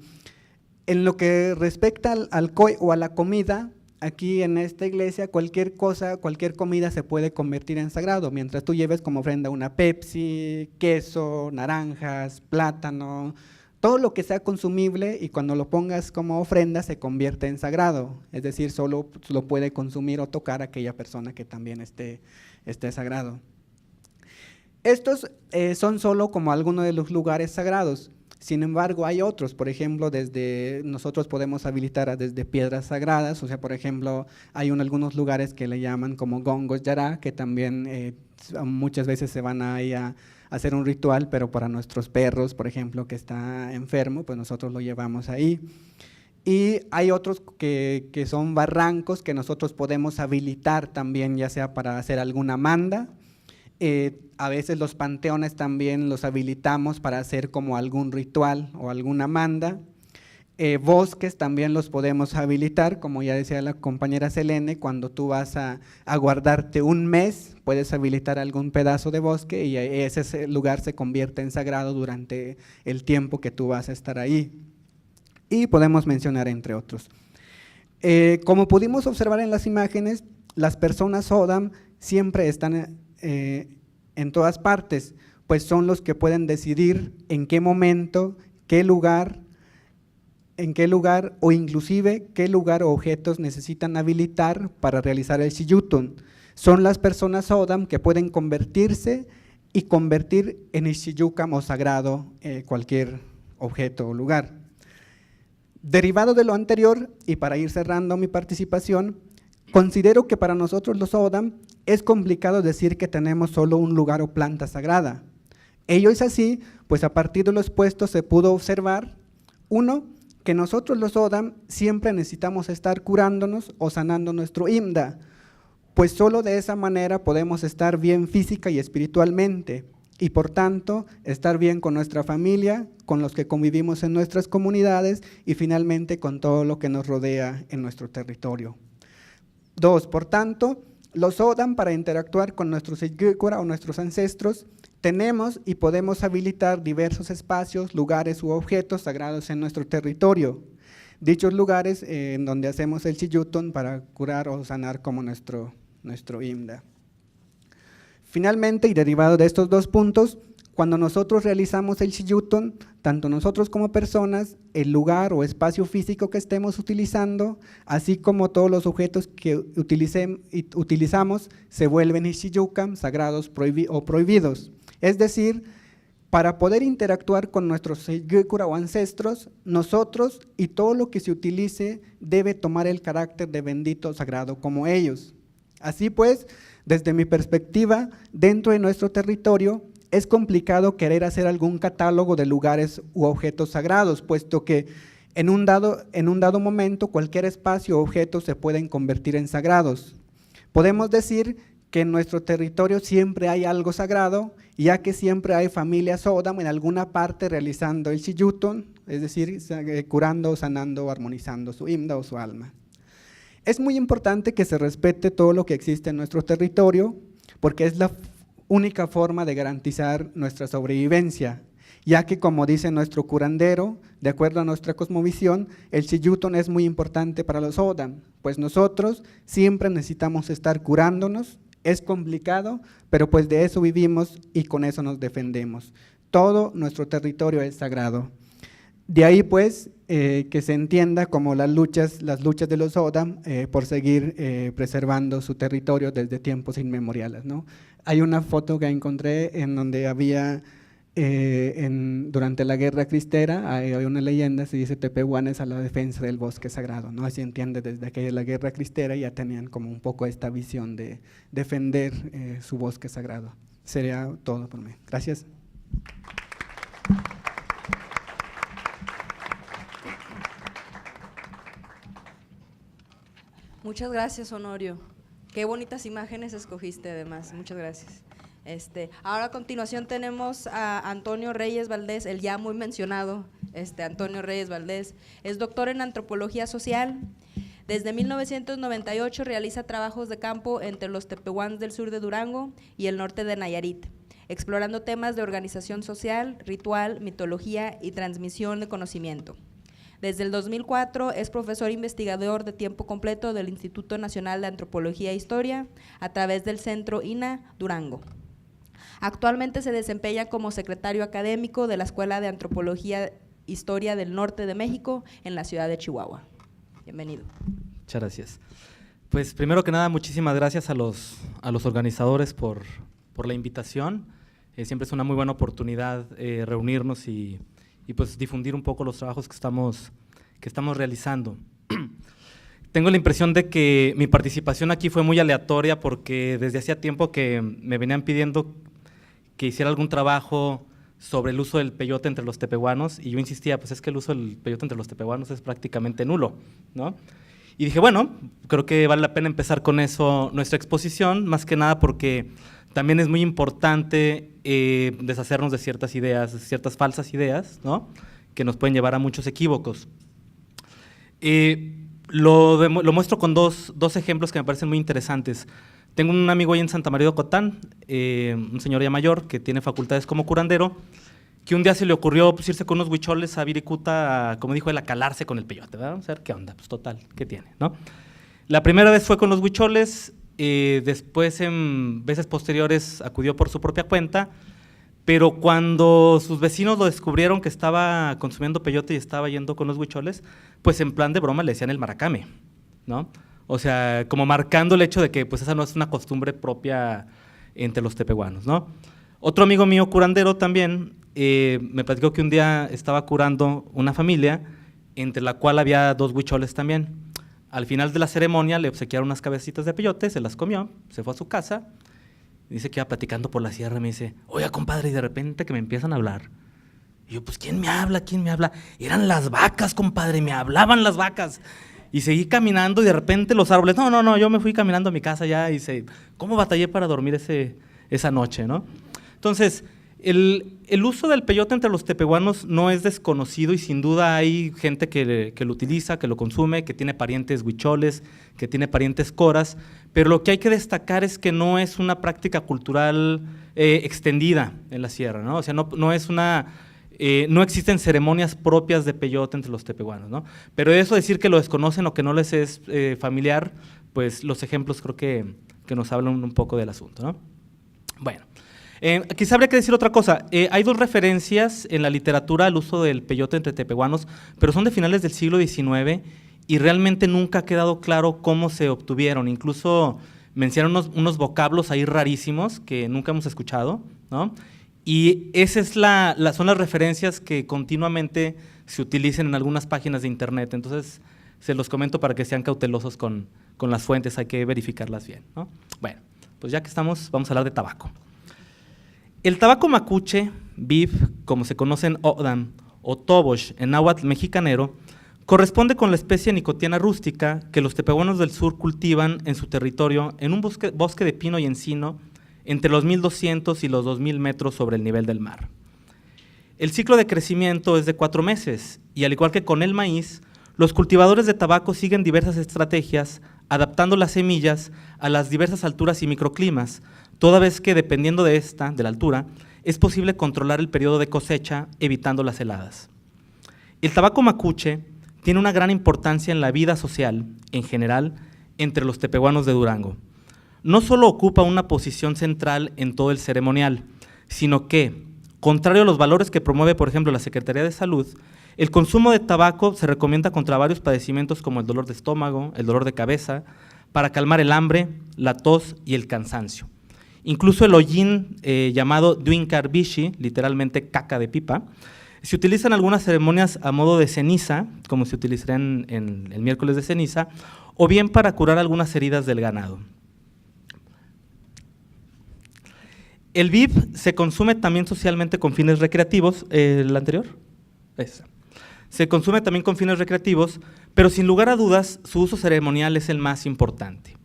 En lo que respecta al koi o a la comida, aquí en esta iglesia cualquier comida se puede convertir en sagrado, mientras tú lleves como ofrenda una Pepsi, queso, naranjas, plátano, todo lo que sea consumible, y cuando lo pongas como ofrenda se convierte en sagrado, es decir, solo lo puede consumir o tocar aquella persona que también esté sagrado. Estos son solo como algunos de los lugares sagrados. Sin embargo, hay otros, por ejemplo, nosotros podemos habilitar desde piedras sagradas, o sea, por ejemplo, hay algunos lugares que le llaman como gongos yará, que también muchas veces se van ahí a hacer un ritual, pero para nuestros perros, por ejemplo, que está enfermo, pues nosotros lo llevamos ahí. Y hay otros que son barrancos que nosotros podemos habilitar también, ya sea para hacer alguna manda. A veces los panteones también los habilitamos para hacer como algún ritual o alguna manda. Bosques también los podemos habilitar, como ya decía la compañera Selene, cuando tú vas a guardarte un mes, puedes habilitar algún pedazo de bosque y ese lugar se convierte en sagrado durante el tiempo que tú vas a estar ahí. Y podemos mencionar entre otros. Como pudimos observar en las imágenes, las personas Odam siempre están en todas partes, pues son los que pueden decidir en qué momento, en qué lugar o inclusive qué lugar o objetos necesitan habilitar para realizar el Xiyutun. Son las personas Odam que pueden convertirse y convertir en el Xiyucam o sagrado cualquier objeto o lugar. Derivado de lo anterior, y para ir cerrando mi participación, considero que para nosotros los Odam es complicado decir que tenemos solo un lugar o planta sagrada. Ello es así, pues a partir de lo expuesto se pudo observar, uno, que nosotros los Odam siempre necesitamos estar curándonos o sanando nuestro Imda, pues solo de esa manera podemos estar bien física y espiritualmente, y por tanto estar bien con nuestra familia, con los que convivimos en nuestras comunidades y finalmente con todo lo que nos rodea en nuestro territorio. Dos, por tanto, los Odam para interactuar con nuestros Yigkura o nuestros ancestros tenemos y podemos habilitar diversos espacios, lugares u objetos sagrados en nuestro territorio. Dichos lugares en donde hacemos el Xiyutun para curar o sanar como nuestro Imda. Finalmente, y derivado de estos dos puntos, cuando nosotros realizamos el Xiyutun, tanto nosotros como personas, el lugar o espacio físico que estemos utilizando, así como todos los objetos que utilizamos, se vuelven Xiyukam, sagrados o prohibidos. Es decir, para poder interactuar con nuestros Yigkura o ancestros, nosotros y todo lo que se utilice debe tomar el carácter de bendito sagrado como ellos. Así pues, desde mi perspectiva, dentro de nuestro territorio, es complicado querer hacer algún catálogo de lugares u objetos sagrados, puesto que en un dado momento cualquier espacio o objeto se pueden convertir en sagrados. Podemos decir que en nuestro territorio siempre hay algo sagrado, ya que siempre hay familias Odam en alguna parte realizando el Xiyutun, es decir, curando, sanando, armonizando su Imda o su alma. Es muy importante que se respete todo lo que existe en nuestro territorio, porque es la única forma de garantizar nuestra sobrevivencia, ya que como dice nuestro curandero, de acuerdo a nuestra cosmovisión, el Xiyutun es muy importante para los Odam, pues nosotros siempre necesitamos estar curándonos. Es complicado, pero pues de eso vivimos y con eso nos defendemos. Todo nuestro territorio es sagrado. De ahí pues que se entienda como las luchas de los Odam por seguir preservando su territorio desde tiempos inmemoriales, ¿no? Hay una foto que encontré en donde había, durante la guerra cristera, hay una leyenda, se dice Tepehuanes a la defensa del bosque sagrado, ¿no? Así entiende desde aquella la guerra cristera ya tenían como un poco esta visión de defender su bosque sagrado. Sería todo por mí. Gracias. Muchas gracias, Honorio. Qué bonitas imágenes escogiste además, muchas gracias. Ahora a continuación tenemos a Antonio Reyes Valdés, el ya muy mencionado Antonio Reyes Valdés. Es doctor en antropología social. Desde 1998 realiza trabajos de campo entre los tepehuanes del sur de Durango y el norte de Nayarit, explorando temas de organización social, ritual, mitología y transmisión de conocimiento. Desde el 2004 es profesor investigador de tiempo completo del Instituto Nacional de Antropología e Historia a través del Centro INA Durango. Actualmente se desempeña como secretario académico de la Escuela de Antropología e Historia del Norte de México en la ciudad de Chihuahua. Bienvenido. Muchas gracias. Pues primero que nada, muchísimas gracias a los organizadores por la invitación. Siempre es una muy buena oportunidad reunirnos y y pues difundir un poco los trabajos que estamos realizando. Tengo la impresión de que mi participación aquí fue muy aleatoria porque desde hacía tiempo que me venían pidiendo que hiciera algún trabajo sobre el uso del peyote entre los tepehuanos y yo insistía, pues es que el uso del peyote entre los tepehuanos es prácticamente nulo, ¿no? Y dije, bueno, creo que vale la pena empezar con eso nuestra exposición, más que nada porque también es muy importante deshacernos de ciertas ideas, ciertas falsas ideas, ¿no? Que nos pueden llevar a muchos equívocos. Lo muestro con dos ejemplos que me parecen muy interesantes. Tengo un amigo ahí en Santa María de Ocotán, un señor ya mayor que tiene facultades como curandero, que un día se le ocurrió pues, irse con unos huicholes a Viricuta, como dijo él, a calarse con el peyote, ¿verdad? Vamos a ver qué onda, pues total, ¿qué tiene, no? La primera vez fue con los huicholes, después en veces posteriores acudió por su propia cuenta, pero cuando sus vecinos lo descubrieron que estaba consumiendo peyote y estaba yendo con los huicholes, pues en plan de broma le decían el maracame, ¿no? O sea, como marcando el hecho de que pues esa no es una costumbre propia entre los tepehuanos, ¿no? Otro amigo mío curandero también me platicó que un día estaba curando una familia entre la cual había 2 huicholes también. Al final de la ceremonia le obsequiaron unas cabecitas de peyote, se las comió, se fue a su casa, dice que iba platicando por la sierra y me dice, oiga compadre, y de repente que me empiezan a hablar. Y yo, pues ¿quién me habla? ¿Quién me habla? Eran las vacas, compadre, me hablaban las vacas. Y seguí caminando y de repente los árboles, no, yo me fui caminando a mi casa ya y ¿cómo batallé para dormir esa noche, no? Entonces, el uso del peyote entre los tepehuanos no es desconocido y sin duda hay gente que lo utiliza, que lo consume, que tiene parientes huicholes, que tiene parientes coras, pero lo que hay que destacar es que no es una práctica cultural extendida en la sierra, ¿no? O sea, no existen ceremonias propias de peyote entre los tepehuanos, ¿no? Pero eso decir que lo desconocen o que no les es familiar, pues los ejemplos creo que nos hablan un poco del asunto, ¿no? Bueno. Quizá habría que decir otra cosa. Hay 2 referencias en la literatura al uso del peyote entre tepehuanos, pero son de finales del siglo XIX y realmente nunca ha quedado claro cómo se obtuvieron. Incluso mencionan unos vocablos ahí rarísimos que nunca hemos escuchado, ¿no? Y esas son las referencias que continuamente se utilizan en algunas páginas de internet. Entonces, se los comento para que sean cautelosos con las fuentes, hay que verificarlas bien, ¿no? Bueno, pues ya que estamos, vamos a hablar de tabaco. El tabaco macuche, bif, como se conoce en Odam, o tobosh en náhuatl mexicanero, corresponde con la especie nicotiana rústica que los tepehuanos del sur cultivan en su territorio en un bosque de pino y encino entre los 1200 y los 2000 metros sobre el nivel del mar. El ciclo de crecimiento es de 4 meses y al igual que con el maíz, los cultivadores de tabaco siguen diversas estrategias adaptando las semillas a las diversas alturas y microclimas, toda vez que dependiendo de la altura, es posible controlar el periodo de cosecha evitando las heladas. El tabaco macuche tiene una gran importancia en la vida social, en general, entre los tepehuanos de Durango. No solo ocupa una posición central en todo el ceremonial, sino que, contrario a los valores que promueve, por ejemplo, la Secretaría de Salud, el consumo de tabaco se recomienda contra varios padecimientos como el dolor de estómago, el dolor de cabeza, para calmar el hambre, la tos y el cansancio. Incluso el hollín llamado Duincar Bishi, literalmente caca de pipa, se utiliza en algunas ceremonias a modo de ceniza, como se utilizará en el miércoles de ceniza, o bien para curar algunas heridas del ganado. El bif se consume también socialmente con fines recreativos, ¿el anterior? Esa. Se consume también con fines recreativos, pero sin lugar a dudas su uso ceremonial es el más importante.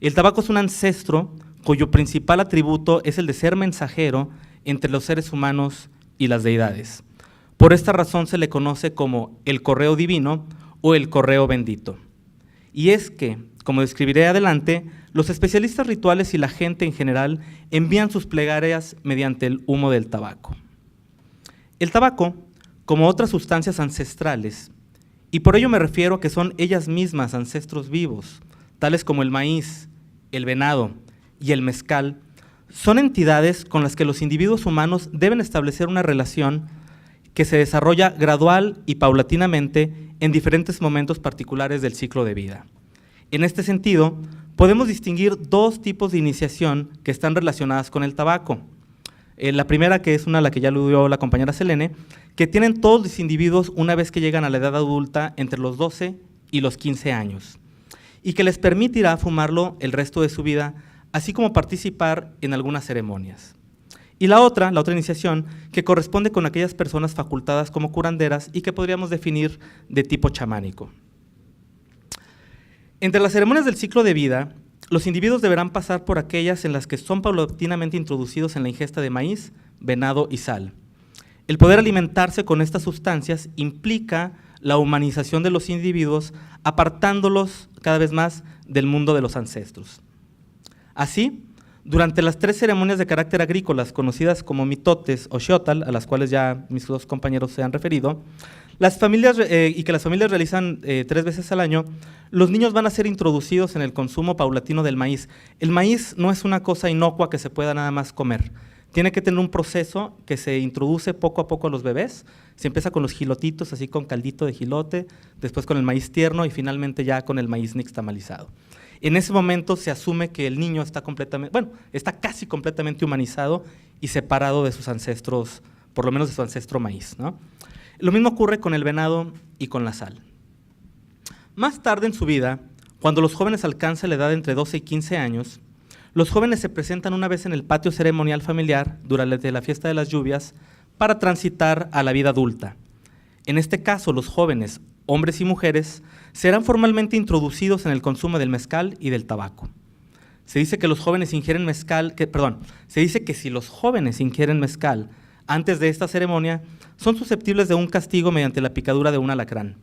El tabaco es un ancestro cuyo principal atributo es el de ser mensajero entre los seres humanos y las deidades. Por esta razón se le conoce como el correo divino o el correo bendito. Y es que, como describiré adelante, los especialistas rituales y la gente en general envían sus plegarias mediante el humo del tabaco. El tabaco, como otras sustancias ancestrales, y por ello me refiero a que son ellas mismas ancestros vivos, tales como el maíz, el venado y el mezcal, son entidades con las que los individuos humanos deben establecer una relación que se desarrolla gradual y paulatinamente en diferentes momentos particulares del ciclo de vida. En este sentido, podemos distinguir 2 tipos de iniciación que están relacionadas con el tabaco. La primera, que es una a la que ya aludió la compañera Selene, que tienen todos los individuos una vez que llegan a la edad adulta entre los 12 y los 15 años, y que les permitirá fumarlo el resto de su vida, así como participar en algunas ceremonias. Y la otra iniciación, que corresponde con aquellas personas facultadas como curanderas y que podríamos definir de tipo chamánico. Entre las ceremonias del ciclo de vida, los individuos deberán pasar por aquellas en las que son paulatinamente introducidos en la ingesta de maíz, venado y sal. El poder alimentarse con estas sustancias implica la humanización de los individuos, apartándolos cada vez más del mundo de los ancestros. Así, durante las 3 ceremonias de carácter agrícolas conocidas como mitotes o xotl, a las cuales ya mis 2 compañeros se han referido, y que las familias realizan 3 veces al año, los niños van a ser introducidos en el consumo paulatino del maíz. El maíz no es una cosa inocua que se pueda nada más comer. Tiene que tener un proceso que se introduce poco a poco a los bebés. Se empieza con los jilotitos, así con caldito de jilote, después con el maíz tierno y finalmente ya con el maíz nixtamalizado. En ese momento se asume que el niño está está casi completamente humanizado y separado de sus ancestros, por lo menos de su ancestro maíz, ¿no? Lo mismo ocurre con el venado y con la sal. Más tarde en su vida, cuando los jóvenes alcanzan la edad de entre 12 y 15 años, los jóvenes se presentan una vez en el patio ceremonial familiar durante la fiesta de las lluvias para transitar a la vida adulta. En este caso, los jóvenes, hombres y mujeres, serán formalmente introducidos en el consumo del mezcal y del tabaco. Se dice que si los jóvenes ingieren mezcal antes de esta ceremonia, son susceptibles de un castigo mediante la picadura de un alacrán.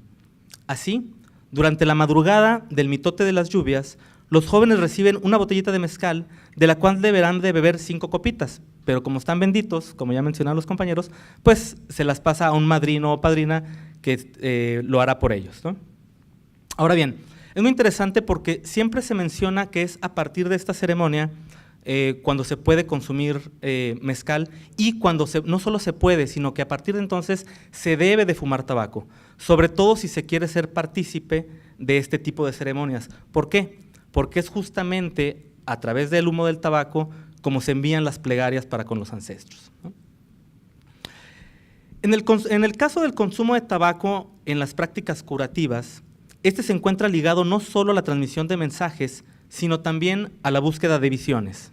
Así, durante la madrugada del mitote de las lluvias, los jóvenes reciben una botellita de mezcal, de la cual deberán de beber 5 copitas, pero como están benditos, como ya mencionaron los compañeros, pues se las pasa a un madrino o padrina que lo hará por ellos, ¿no? Ahora bien, es muy interesante porque siempre se menciona que es a partir de esta ceremonia cuando se puede consumir mezcal y cuando no solo se puede, sino que a partir de entonces se debe de fumar tabaco, sobre todo si se quiere ser partícipe de este tipo de ceremonias. ¿Por qué? Porque es justamente a través del humo del tabaco como se envían las plegarias para con los ancestros, ¿no? En el caso del consumo de tabaco en las prácticas curativas, este se encuentra ligado no solo a la transmisión de mensajes, sino también a la búsqueda de visiones.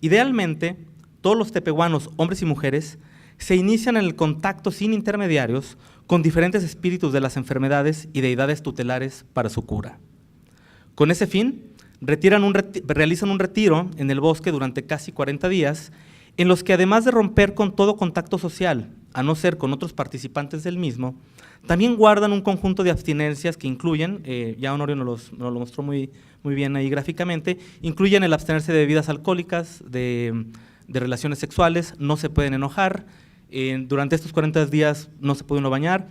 Idealmente, todos los tepehuanos, hombres y mujeres, se inician en el contacto sin intermediarios con diferentes espíritus de las enfermedades y deidades tutelares para su cura. Con ese fin, realizan un retiro en el bosque durante casi 40 días, en los que además de romper con todo contacto social, a no ser con otros participantes del mismo, también guardan un conjunto de abstinencias que incluyen, ya Honorio nos lo mostró muy bien ahí gráficamente, incluyen el abstenerse de bebidas alcohólicas, de relaciones sexuales, no se pueden enojar, durante estos 40 días no se puede uno bañar,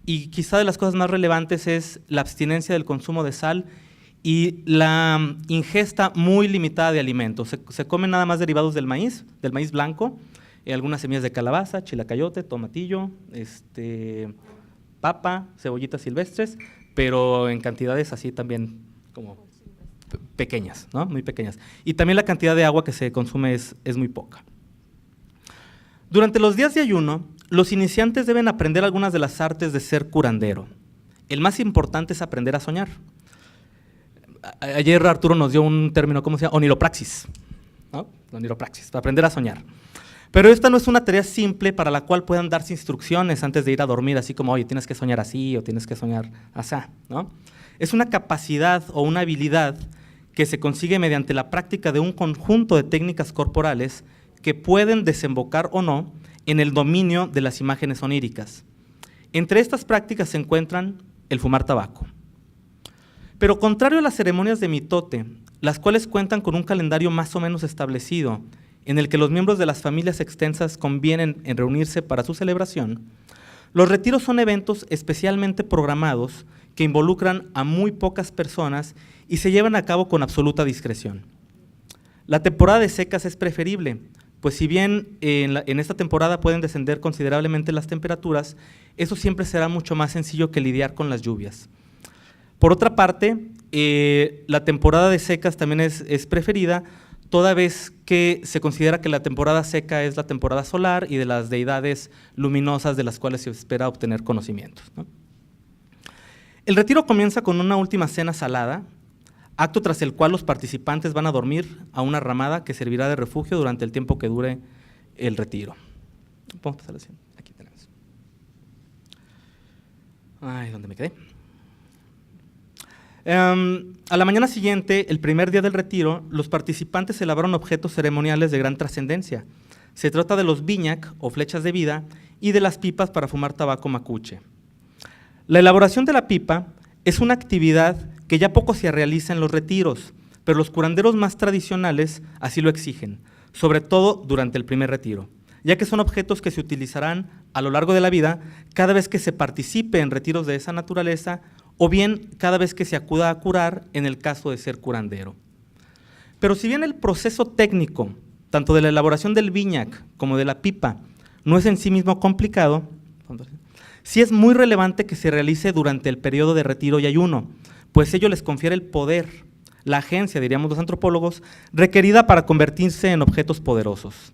y quizá de las cosas más relevantes es la abstinencia del consumo de sal y la ingesta muy limitada de alimentos. Se comen nada más derivados del maíz blanco, algunas semillas de calabaza, chilacayote, tomatillo, papa, cebollitas silvestres, pero en cantidades así también como pequeñas, ¿no? Muy pequeñas. Y también la cantidad de agua que se consume es muy poca. Durante los días de ayuno, los iniciantes deben aprender algunas de las artes de ser curandero. El más importante es aprender a soñar. Ayer Arturo nos dio un término, ¿cómo se llama? Oniropraxis, ¿no? Oniropraxis, para aprender a soñar. Pero esta no es una tarea simple para la cual puedan darse instrucciones antes de ir a dormir, así como, oye, tienes que soñar así o tienes que soñar así, ¿no? Es una capacidad o una habilidad que se consigue mediante la práctica de un conjunto de técnicas corporales que pueden desembocar o no en el dominio de las imágenes oníricas. Entre estas prácticas se encuentran el fumar tabaco. Pero contrario a las ceremonias de mitote, las cuales cuentan con un calendario más o menos establecido, en el que los miembros de las familias extensas convienen en reunirse para su celebración, los retiros son eventos especialmente programados que involucran a muy pocas personas y se llevan a cabo con absoluta discreción. La temporada de secas es preferible, pues si bien en esta temporada pueden descender considerablemente las temperaturas, eso siempre será mucho más sencillo que lidiar con las lluvias. Por otra parte, la temporada de secas también es preferida, toda vez que se considera que la temporada seca es la temporada solar y de las deidades luminosas de las cuales se espera obtener conocimientos, ¿no? El retiro comienza con una última cena salada, acto tras el cual los participantes van a dormir a una ramada que servirá de refugio durante el tiempo que dure el retiro. Vamos a pasar así. Aquí tenemos. Ay, ¿dónde me quedé? A la mañana siguiente, el primer día del retiro, los participantes elaboran objetos ceremoniales de gran trascendencia. Se trata de los viñac o flechas de vida y de las pipas para fumar tabaco macuche. La elaboración de la pipa es una actividad que ya poco se realiza en los retiros, pero los curanderos más tradicionales así lo exigen, sobre todo durante el primer retiro, ya que son objetos que se utilizarán a lo largo de la vida cada vez que se participe en retiros de esa naturaleza o bien cada vez que se acuda a curar en el caso de ser curandero. Pero si bien el proceso técnico, tanto de la elaboración del viñac como de la pipa, no es en sí mismo complicado, sí es muy relevante que se realice durante el periodo de retiro y ayuno, pues ello les confiere el poder, la agencia, diríamos los antropólogos, requerida para convertirse en objetos poderosos.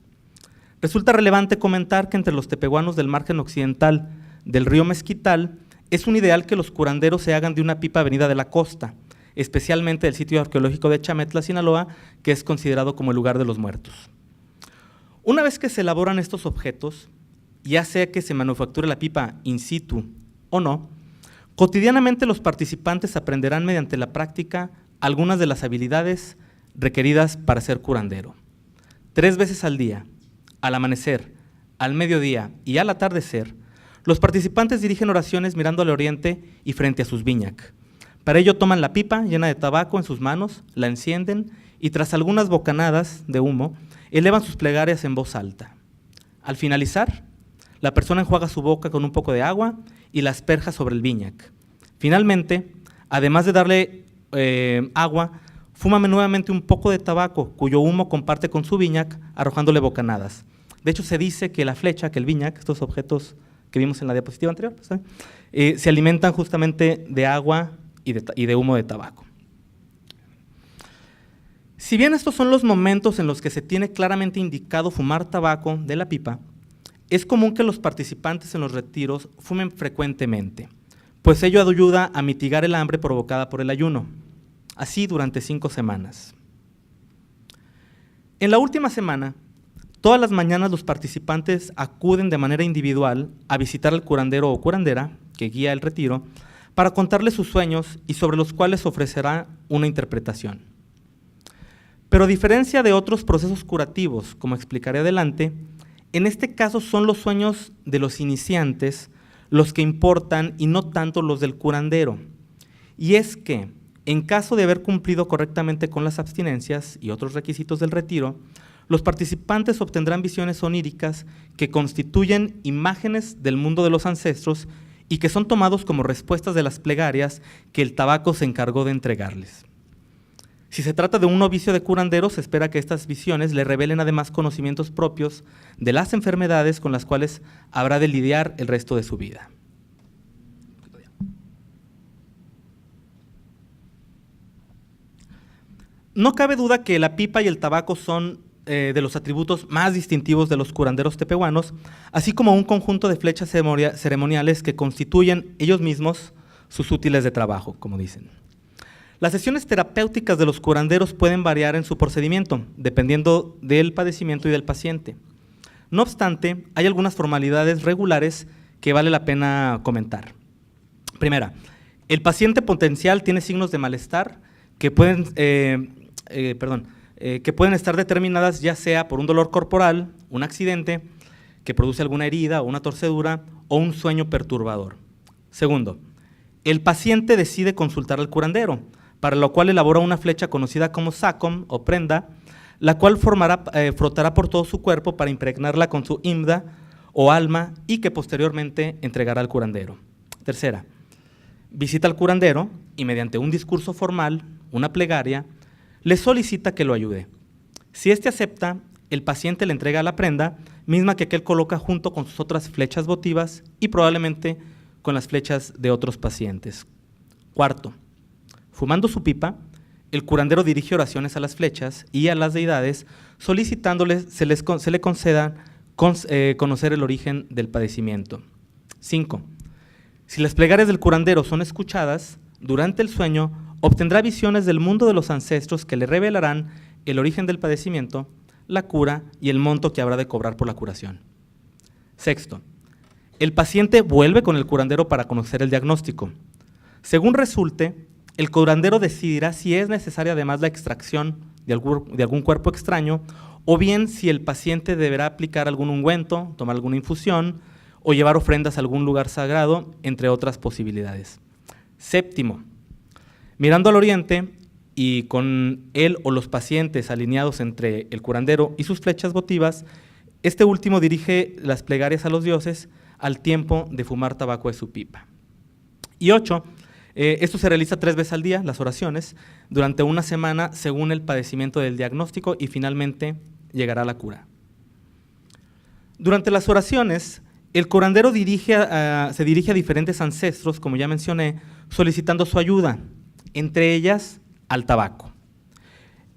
Resulta relevante comentar que entre los tepehuanos del margen occidental del río Mezquital es un ideal que los curanderos se hagan de una pipa venida de la costa, especialmente del sitio arqueológico de Chametla, Sinaloa, que es considerado como el lugar de los muertos. Una vez que se elaboran estos objetos, ya sea que se manufacture la pipa in situ o no, cotidianamente los participantes aprenderán mediante la práctica algunas de las habilidades requeridas para ser curandero. 3 veces al día, al amanecer, al mediodía y al atardecer, los participantes dirigen oraciones mirando al oriente y frente a sus viñac. Para ello toman la pipa llena de tabaco en sus manos, la encienden y tras algunas bocanadas de humo, elevan sus plegarias en voz alta. Al finalizar, la persona enjuaga su boca con un poco de agua y la asperja sobre el viñac. Finalmente, además de darle agua, fuma nuevamente un poco de tabaco, cuyo humo comparte con su viñac, arrojándole bocanadas. De hecho, se dice que la flecha, que el viñac, estos objetos que vimos en la diapositiva anterior, se alimentan justamente de agua y de humo de tabaco. Si bien estos son los momentos en los que se tiene claramente indicado fumar tabaco de la pipa, es común que los participantes en los retiros fumen frecuentemente, pues ello ayuda a mitigar el hambre provocada por el ayuno, así durante 5 semanas. En la última semana, todas las mañanas los participantes acuden de manera individual a visitar al curandero o curandera que guía el retiro para contarle sus sueños y sobre los cuales ofrecerá una interpretación. Pero a diferencia de otros procesos curativos, como explicaré adelante, en este caso son los sueños de los iniciantes los que importan y no tanto los del curandero. Y es que, en caso de haber cumplido correctamente con las abstinencias y otros requisitos del retiro, los participantes obtendrán visiones oníricas que constituyen imágenes del mundo de los ancestros y que son tomados como respuestas de las plegarias que el tabaco se encargó de entregarles. Si se trata de un novicio de curandero, se espera que estas visiones le revelen además conocimientos propios de las enfermedades con las cuales habrá de lidiar el resto de su vida. No cabe duda que la pipa y el tabaco son de los atributos más distintivos de los curanderos tepehuanos, así como un conjunto de flechas ceremoniales que constituyen ellos mismos sus útiles de trabajo, como dicen. Las sesiones terapéuticas de los curanderos pueden variar en su procedimiento, dependiendo del padecimiento y del paciente. No obstante, hay algunas formalidades regulares que vale la pena comentar. Primera, el paciente potencial tiene signos de malestar que pueden estar determinadas ya sea por un dolor corporal, un accidente que produce alguna herida o una torcedura o un sueño perturbador. Segundo, el paciente decide consultar al curandero, para lo cual elabora una flecha conocida como sacom o prenda, la cual frotará por todo su cuerpo para impregnarla con su imda o alma y que posteriormente entregará al curandero. Tercera, visita al curandero y mediante un discurso formal, una plegaria, le solicita que lo ayude. Si éste acepta, el paciente le entrega la prenda, misma que aquel coloca junto con sus otras flechas votivas y probablemente con las flechas de otros pacientes. Cuarto, fumando su pipa, el curandero dirige oraciones a las flechas y a las deidades, solicitándoles se le conceda conocer el origen del padecimiento. 5. Si las plegarias del curandero son escuchadas, durante el sueño obtendrá visiones del mundo de los ancestros que le revelarán el origen del padecimiento, la cura y el monto que habrá de cobrar por la curación. 6. El paciente vuelve con el curandero para conocer el diagnóstico. Según resulte, el curandero decidirá si es necesaria además la extracción de algún cuerpo extraño, o bien si el paciente deberá aplicar algún ungüento, tomar alguna infusión o llevar ofrendas a algún lugar sagrado, entre otras posibilidades. 7. Mirando al oriente y con él o los pacientes alineados entre el curandero y sus flechas votivas, este último dirige las plegarias a los dioses al tiempo de fumar tabaco de su pipa. Y 8. Esto se realiza 3 veces al día, las oraciones, durante una semana según el padecimiento del diagnóstico, y finalmente llegará la cura. Durante las oraciones, el curandero se dirige a diferentes ancestros, como ya mencioné, solicitando su ayuda, entre ellas al tabaco.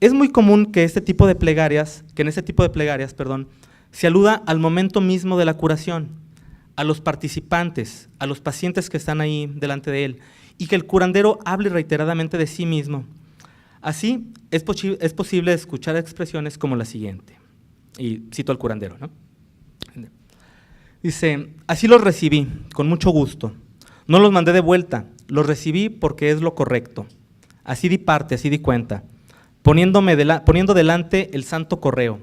Es muy común que en este tipo de plegarias, se aluda al momento mismo de la curación, a los participantes, a los pacientes que están ahí delante de él, y que el curandero hable reiteradamente de sí mismo. Así, es posible escuchar expresiones como la siguiente, y cito al curandero, ¿no? Dice: así los recibí, con mucho gusto. No los mandé de vuelta, los recibí porque es lo correcto. Así di parte, así di cuenta, poniendo delante el santo correo.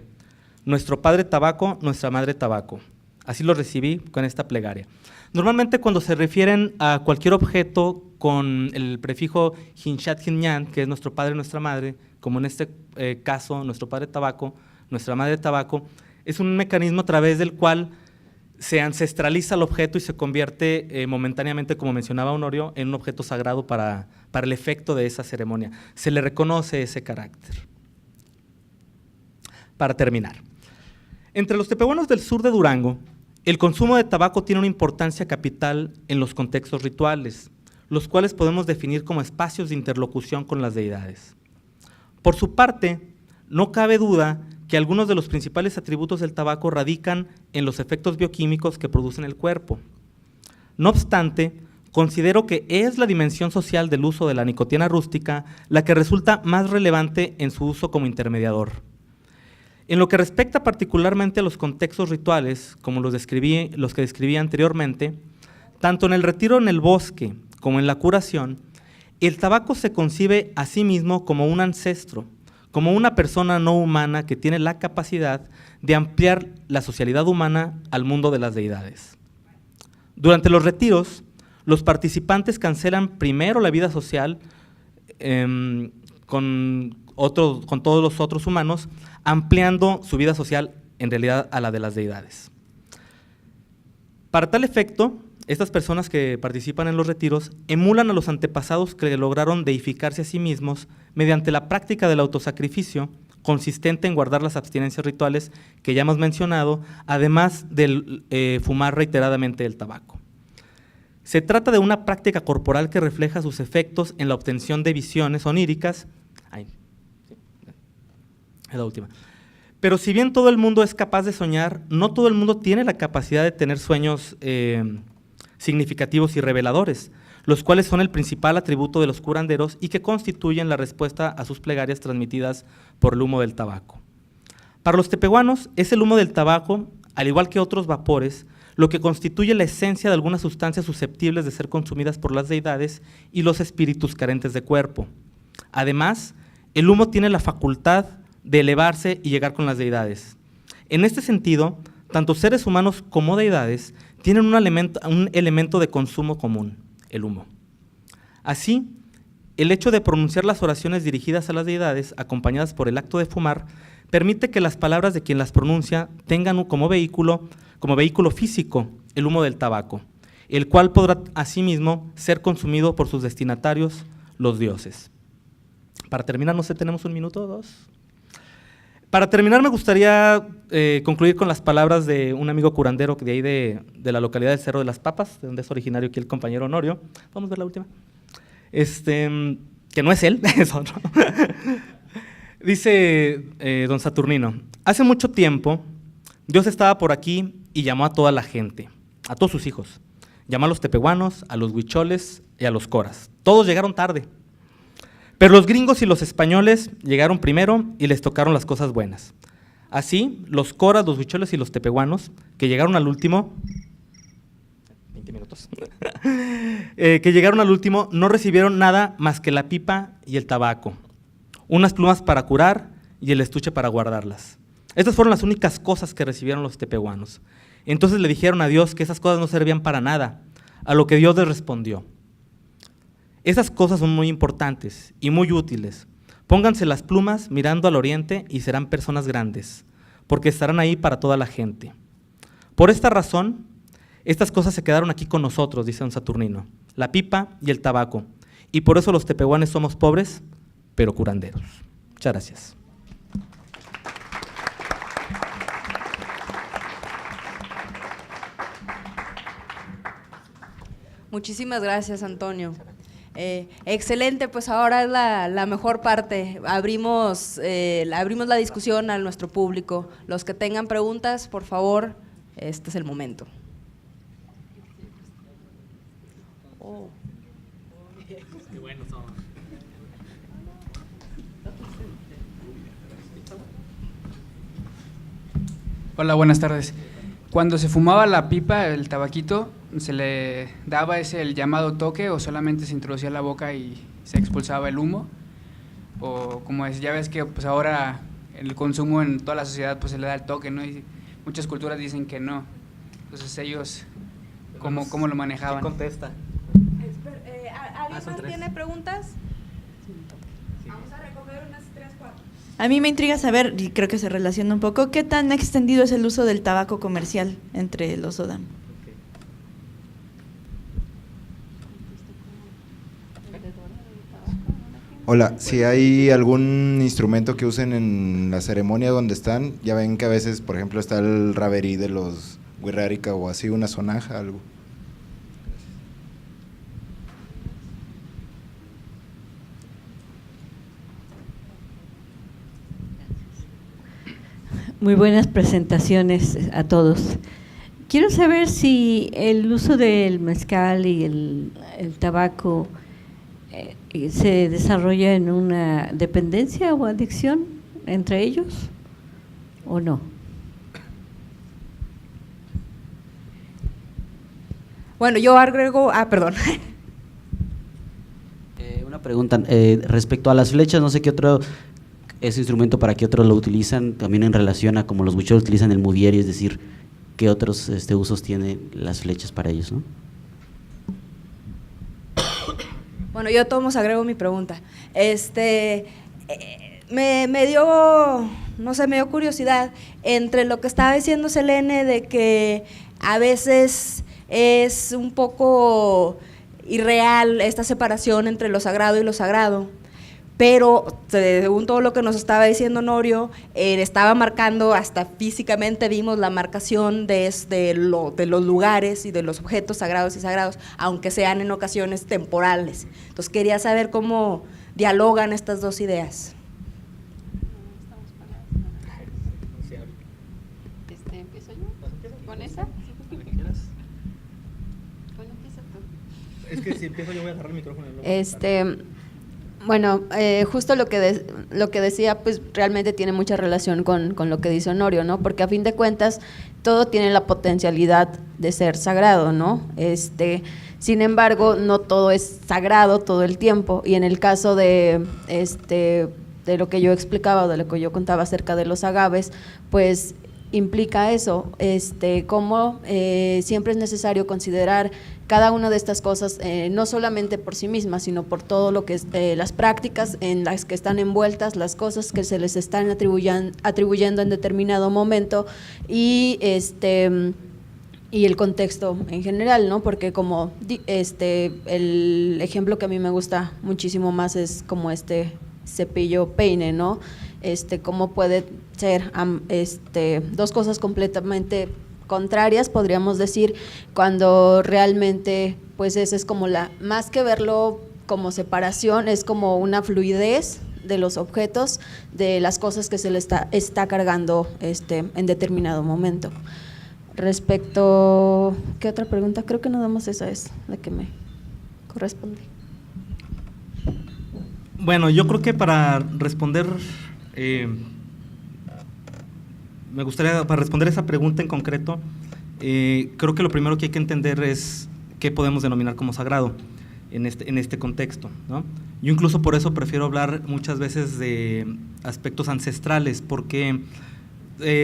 Nuestro padre tabaco, nuestra madre tabaco. Así lo recibí con esta plegaria. Normalmente cuando se refieren a cualquier objeto con el prefijo hinshat hinyan, que es nuestro padre, nuestra madre, como en este caso, nuestro padre tabaco, nuestra madre tabaco, es un mecanismo a través del cual se ancestraliza el objeto y se convierte momentáneamente, como mencionaba Honorio, en un objeto sagrado para el efecto de esa ceremonia. Se le reconoce ese carácter. Para terminar, entre los tepehuanos del sur de Durango, el consumo de tabaco tiene una importancia capital en los contextos rituales, los cuales podemos definir como espacios de interlocución con las deidades. Por su parte, no cabe duda que algunos de los principales atributos del tabaco radican en los efectos bioquímicos que produce en el cuerpo. No obstante, considero que es la dimensión social del uso de la nicotina rústica la que resulta más relevante en su uso como intermediador. En lo que respecta particularmente a los contextos rituales, como los que describí anteriormente, tanto en el retiro en el bosque como en la curación, el tabaco se concibe a sí mismo como un ancestro, como una persona no humana que tiene la capacidad de ampliar la socialidad humana al mundo de las deidades. Durante los retiros, los participantes cancelan primero la vida social con todos los otros humanos, ampliando su vida social en realidad a la de las deidades. Para tal efecto, estas personas que participan en los retiros emulan a los antepasados que lograron deificarse a sí mismos mediante la práctica del autosacrificio, consistente en guardar las abstinencias rituales que ya hemos mencionado, además de fumar reiteradamente el tabaco. Se trata de una práctica corporal que refleja sus efectos en la obtención de visiones oníricas. Es la última. Pero si bien todo el mundo es capaz de soñar, no todo el mundo tiene la capacidad de tener sueños significativos y reveladores, los cuales son el principal atributo de los curanderos y que constituyen la respuesta a sus plegarias transmitidas por el humo del tabaco. Para los tepehuanos es el humo del tabaco, al igual que otros vapores, lo que constituye la esencia de algunas sustancias susceptibles de ser consumidas por las deidades y los espíritus carentes de cuerpo. Además, el humo tiene la facultad de elevarse y llegar con las deidades. En este sentido, tanto seres humanos como deidades tienen un elemento de consumo común, el humo. Así, el hecho de pronunciar las oraciones dirigidas a las deidades, acompañadas por el acto de fumar, permite que las palabras de quien las pronuncia tengan como vehículo físico el humo del tabaco, el cual podrá asimismo ser consumido por sus destinatarios, los dioses. Para terminar, no sé, ¿tenemos un minuto o dos? Para terminar, me gustaría concluir con las palabras de un amigo curandero de ahí de la localidad del Cerro de las Papas, de donde es originario aquí el compañero Honorio. Vamos a ver la última. que no es él, es otro. Dice don Saturnino, hace mucho tiempo Dios estaba por aquí y llamó a toda la gente, a todos sus hijos. Llamó a los tepehuanos, a los huicholes y a los coras. Todos llegaron tarde. Pero los gringos y los españoles llegaron primero y les tocaron las cosas buenas. Así, los coras, los huicholes y los tepehuanos, que llegaron al último, 20 minutos, que llegaron al último, no recibieron nada más que la pipa y el tabaco, unas plumas para curar y el estuche para guardarlas. Estas fueron las únicas cosas que recibieron los tepehuanos. Entonces le dijeron a Dios que esas cosas no servían para nada, a lo que Dios les respondió: esas cosas son muy importantes y muy útiles. Pónganse las plumas mirando al oriente y serán personas grandes, porque estarán ahí para toda la gente. Por esta razón, estas cosas se quedaron aquí con nosotros, dice don Saturnino, la pipa y el tabaco, y por eso los tepehuanes somos pobres, pero curanderos. Muchas gracias. Muchísimas gracias, Antonio. Excelente, pues ahora es la mejor parte. Abrimos la discusión a nuestro público. Los que tengan preguntas, por favor, este es el momento. Hola, buenas tardes. Cuando se fumaba la pipa, el tabaquito, ¿se le daba el llamado toque o solamente se introducía a la boca y se expulsaba el humo? O como es, ya ves que pues ahora el consumo en toda la sociedad pues se le da el toque, ¿no? Y muchas culturas dicen que no. Entonces ellos, ¿cómo lo manejaban? ¿Quién contesta? ¿Alguien más tiene preguntas? Vamos a recoger unas 3, 4. A mí me intriga saber, y creo que se relaciona un poco, ¿qué tan extendido es el uso del tabaco comercial entre los Odam? Hola, si hay algún instrumento que usen en la ceremonia donde están, ya ven que a veces, por ejemplo, está el raberí de los Wixárika o así, una sonaja, algo. Muy buenas presentaciones a todos. Quiero saber si el uso del mezcal y el tabaco se desarrolla en una dependencia o adicción entre ellos o no. Bueno, yo agrego… perdón. Una pregunta respecto a las flechas, no sé qué otro… ese instrumento para qué otros lo utilizan, también en relación a como los huicholes utilizan el mudieri, es decir, qué otros usos tienen las flechas para ellos, ¿no? Bueno, yo de todos modos agrego mi pregunta. Me dio, no sé, me dio curiosidad entre lo que estaba diciendo Selene de que a veces es un poco irreal esta separación entre lo sagrado y lo sagrado. Pero según todo lo que nos estaba diciendo Norio, estaba marcando, hasta físicamente vimos la marcación de los lugares y de los objetos sagrados y sagrados, aunque sean en ocasiones temporales. Entonces quería saber cómo dialogan estas dos ideas. ¿Empiezo yo? ¿Con esa? Bueno, empieza tú. Es que si empiezo yo voy a agarrar el micrófono. Bueno, justo lo que decía, pues realmente tiene mucha relación con lo que dice Honorio, ¿no? Porque a fin de cuentas todo tiene la potencialidad de ser sagrado, ¿no? Sin embargo, no todo es sagrado todo el tiempo, y en el caso de lo que yo explicaba, de lo que yo contaba acerca de los agaves, pues implica eso, cómo siempre es necesario considerar cada una de estas cosas, no solamente por sí mismas, sino por todo lo que es las prácticas en las que están envueltas, las cosas que se les están atribuyendo en determinado momento y el contexto en general, ¿no? Porque como el ejemplo que a mí me gusta muchísimo más es como cepillo peine, ¿no? Cómo puede ser dos cosas completamente contrarias, podríamos decir, cuando realmente pues esa es como más que verlo como separación, es como una fluidez de los objetos, de las cosas que se le está cargando en determinado momento. Respecto, ¿qué otra pregunta? Creo que nada más esa es la que me corresponde. Bueno, yo creo que para responder, me gustaría, para responder esa pregunta en concreto, creo que lo primero que hay que entender es qué podemos denominar como sagrado en este contexto, ¿no? Yo incluso por eso prefiero hablar muchas veces de aspectos ancestrales, porque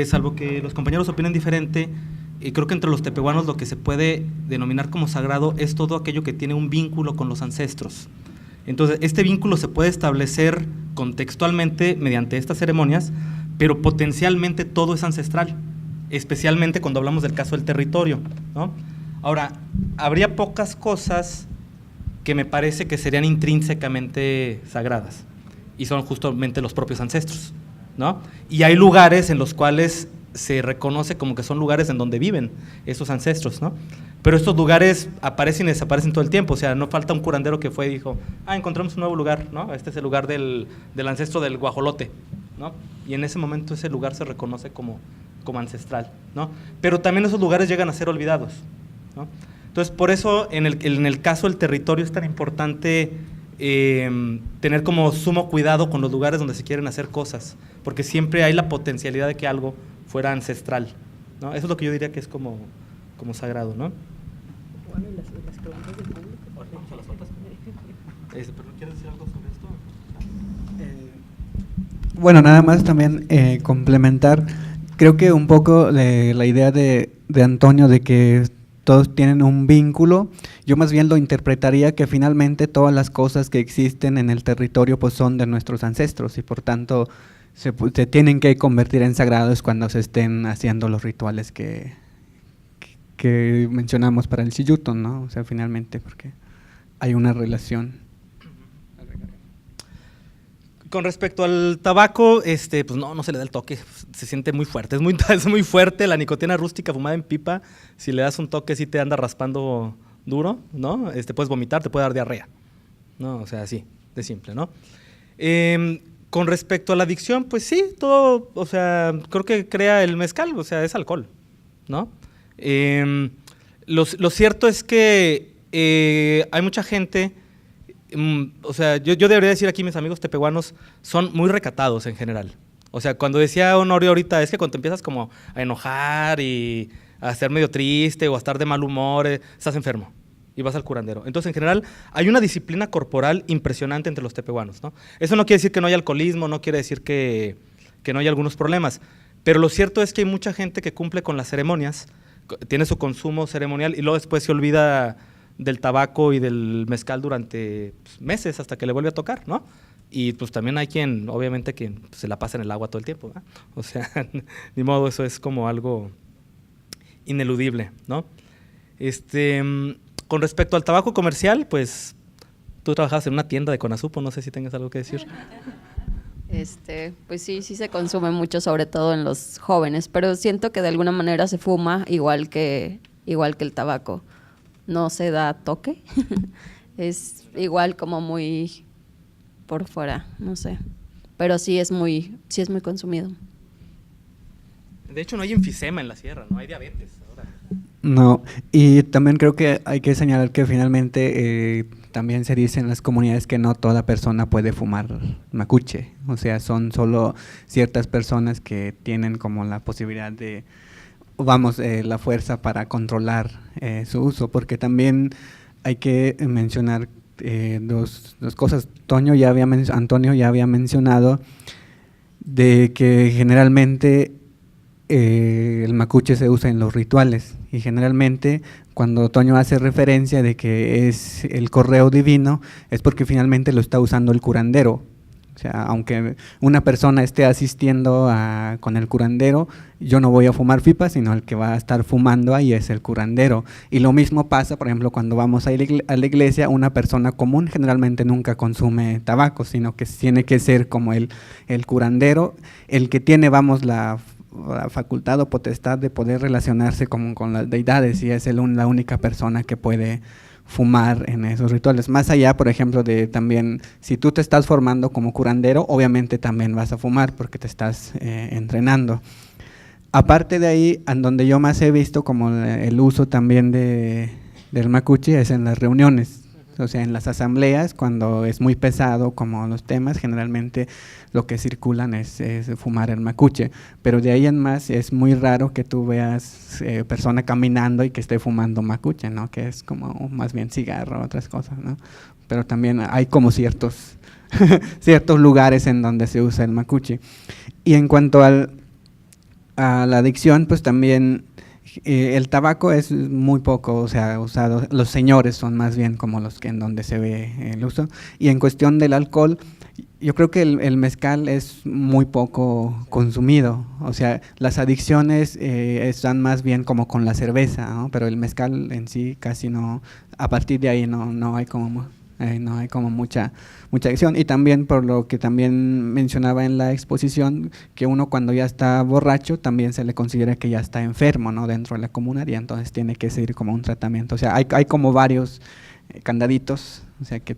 salvo que los compañeros opinen diferente, creo que entre los tepehuanos lo que se puede denominar como sagrado es todo aquello que tiene un vínculo con los ancestros. Entonces, este vínculo se puede establecer contextualmente mediante estas ceremonias, pero potencialmente todo es ancestral, especialmente cuando hablamos del caso del territorio, ¿no? Ahora, habría pocas cosas que me parece que serían intrínsecamente sagradas, y son justamente los propios ancestros, ¿no? Y hay lugares en los cuales se reconoce como que son lugares en donde viven esos ancestros, ¿no? Pero estos lugares aparecen y desaparecen todo el tiempo, o sea, no falta un curandero que fue y dijo, encontramos un nuevo lugar, ¿no? Este es el lugar del ancestro del guajolote, ¿no? Y en ese momento ese lugar se reconoce como ancestral, ¿no? Pero también esos lugares llegan a ser olvidados, ¿no? Entonces, por eso en el caso del territorio es tan importante tener como sumo cuidado con los lugares donde se quieren hacer cosas, porque siempre hay la potencialidad de que algo fuera ancestral, ¿no? Eso es lo que yo diría que es como sagrado, ¿no? Bueno, y las preguntas del público. Vamos a las otras. ¿Pero quieres decir algo sobre esto? Bueno, nada más también complementar, creo que un poco la idea de Antonio de que todos tienen un vínculo, yo más bien lo interpretaría que finalmente todas las cosas que existen en el territorio pues son de nuestros ancestros y por tanto se tienen que convertir en sagrados cuando se estén haciendo los rituales que mencionamos para el Siyuto, ¿no? O sea, finalmente porque hay una relación. Con respecto al tabaco, pues no se le da el toque, se siente muy fuerte, es muy fuerte, la nicotina rústica fumada en pipa, si le das un toque sí te anda raspando duro, ¿no? Puedes vomitar, te puede dar diarrea, ¿no? O sea, así, de simple, ¿no? Con respecto a la adicción, pues sí, todo, o sea, creo que crea el mezcal, o sea, es alcohol, ¿no? Lo cierto es que hay mucha gente. O sea, yo debería decir aquí, mis amigos tepehuanos son muy recatados en general. O sea, cuando decía Honorio ahorita, es que cuando te empiezas como a enojar y a estar medio triste o a estar de mal humor, estás enfermo y vas al curandero. Entonces, en general, hay una disciplina corporal impresionante entre los tepehuanos, ¿no? Eso no quiere decir que no haya alcoholismo, no quiere decir que no haya algunos problemas, pero lo cierto es que hay mucha gente que cumple con las ceremonias, tiene su consumo ceremonial y luego después se olvida del tabaco y del mezcal durante meses hasta que le vuelve a tocar, ¿no? Y pues también hay quien, obviamente, que se la pasa en el agua todo el tiempo, ¿no? O sea, ni modo, eso es como algo ineludible, ¿no? Con respecto al tabaco comercial, pues tú trabajabas en una tienda de Conasupo, no sé si tengas algo que decir. Pues sí se consume mucho, sobre todo en los jóvenes, pero siento que de alguna manera se fuma igual que el tabaco. No se da toque, es igual como muy por fuera, no sé, pero sí es muy consumido. De hecho no hay enfisema en la sierra, no hay diabetes ahora. No, y también creo que hay que señalar que finalmente también se dice en las comunidades que no toda persona puede fumar macuche, o sea, son solo ciertas personas que tienen como la posibilidad de la fuerza para controlar su uso, porque también hay que mencionar dos cosas. Antonio ya había mencionado de que generalmente el macuche se usa en los rituales y generalmente cuando Toño hace referencia de que es el correo divino es porque finalmente lo está usando el curandero. O sea, aunque una persona esté asistiendo con el curandero, yo no voy a fumar pipa, sino el que va a estar fumando ahí es el curandero. Y lo mismo pasa, por ejemplo, cuando vamos a la iglesia, una persona común generalmente nunca consume tabaco, sino que tiene que ser como el curandero, el que tiene, la facultad o potestad de poder relacionarse con las deidades y es la única persona que puede fumar en esos rituales. Más allá, por ejemplo, de también, si tú te estás formando como curandero, obviamente también vas a fumar porque te estás entrenando. Aparte de ahí, en donde yo más he visto como el uso también del macuche es en las reuniones, o sea, en las asambleas, cuando es muy pesado como los temas, generalmente lo que circulan es fumar el macuche, pero de ahí en más es muy raro que tú veas persona caminando y que esté fumando macuche, ¿no? Que es como más bien cigarro, otras cosas, ¿no? Pero también hay como ciertos lugares en donde se usa el macuche. Y en cuanto a la adicción, pues también el tabaco es muy poco, o sea, usado. Los señores son más bien como los que en donde se ve el uso. Y en cuestión del alcohol, yo creo que el mezcal es muy poco consumido. O sea, las adicciones están más bien como con la cerveza, ¿no? Pero el mezcal en sí casi no. A partir de ahí no hay como mucha adicción. Y también por lo que también mencionaba en la exposición, que uno cuando ya está borracho también se le considera que ya está enfermo, ¿no? Dentro de la comunidad, y entonces tiene que seguir como un tratamiento. O sea, hay como varios candaditos, o sea, que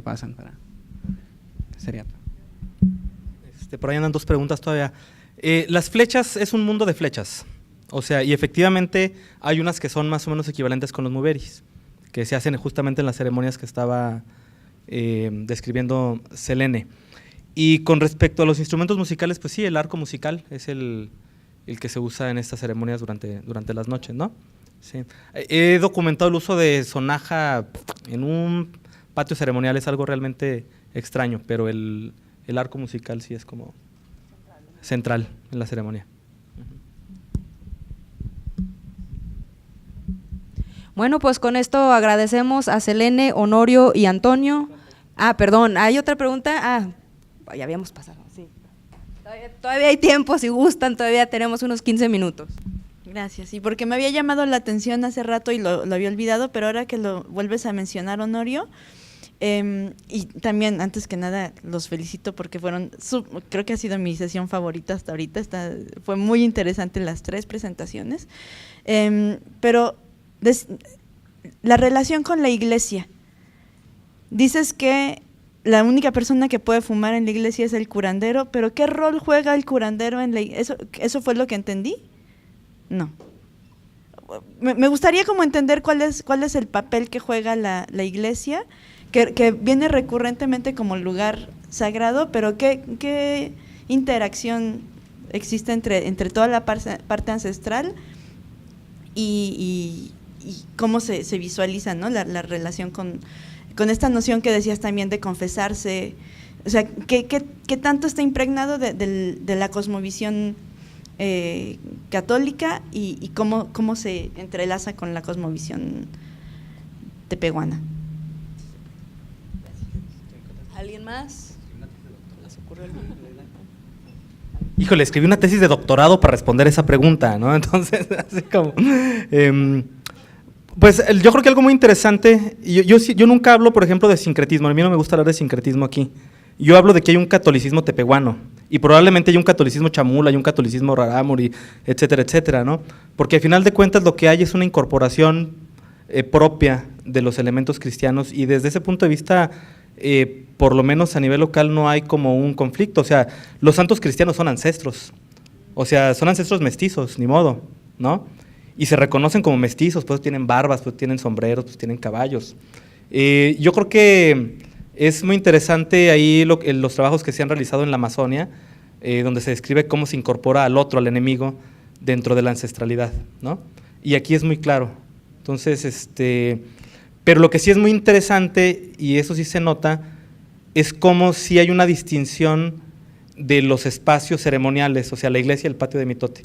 pasan para... Sería. Por ahí andan dos preguntas todavía. Las flechas es un mundo de flechas, o sea, y efectivamente hay unas que son más o menos equivalentes con los muberis, que se hacen justamente en las ceremonias que estaba describiendo Selene. Y con respecto a los instrumentos musicales, pues sí, el arco musical es el que se usa en estas ceremonias durante las noches, ¿no? Sí. He documentado el uso de sonaja en un patio ceremonial, es algo realmente extraño, pero el arco musical sí es como central en la ceremonia. Bueno, pues con esto agradecemos a Selene, Honorio y Antonio. Perdón, ¿hay otra pregunta? Ya habíamos pasado, sí. Todavía hay tiempo, si gustan, todavía tenemos unos 15 minutos. Gracias, y porque me había llamado la atención hace rato y lo había olvidado, pero ahora que lo vuelves a mencionar, Honorio, y también, antes que nada, los felicito porque creo que ha sido mi sesión favorita hasta ahorita, fue muy interesante las 3 presentaciones, pero la relación con la iglesia, dices que la única persona que puede fumar en la iglesia es el curandero, pero ¿qué rol juega el curandero en la iglesia? ¿Eso fue lo que entendí? No. Me gustaría como entender cuál es el papel que juega la iglesia, que viene recurrentemente como lugar sagrado, pero ¿qué interacción existe entre toda la parte ancestral y cómo se visualiza, ¿no? la relación con esta noción que decías también de confesarse? O sea, ¿qué tanto está impregnado de la cosmovisión católica y cómo se entrelaza con la cosmovisión tepehuana? ¿Alguien más? Híjole, escribí una tesis de doctorado para responder esa pregunta, ¿no? Entonces, así como… pues yo creo que algo muy interesante, yo nunca hablo, por ejemplo, de sincretismo, a mí no me gusta hablar de sincretismo aquí. Yo hablo de que hay un catolicismo tepehuano, y probablemente hay un catolicismo chamula, hay un catolicismo rarámuri, etcétera, etcétera, ¿no? Porque al final de cuentas lo que hay es una incorporación propia de los elementos cristianos, y desde ese punto de vista… por lo menos a nivel local no hay como un conflicto. O sea, los santos cristianos son ancestros, o sea, son ancestros mestizos, ni modo, ¿no? Y se reconocen como mestizos, pues tienen barbas, pues tienen sombreros, pues tienen caballos. Yo creo que es muy interesante ahí los trabajos que se han realizado en la Amazonia, donde se describe cómo se incorpora al otro, al enemigo, dentro de la ancestralidad, ¿no? Y aquí es muy claro. Entonces, pero lo que sí es muy interesante, y eso sí se nota, es cómo sí hay una distinción de los espacios ceremoniales, o sea, la iglesia y el patio de mitote.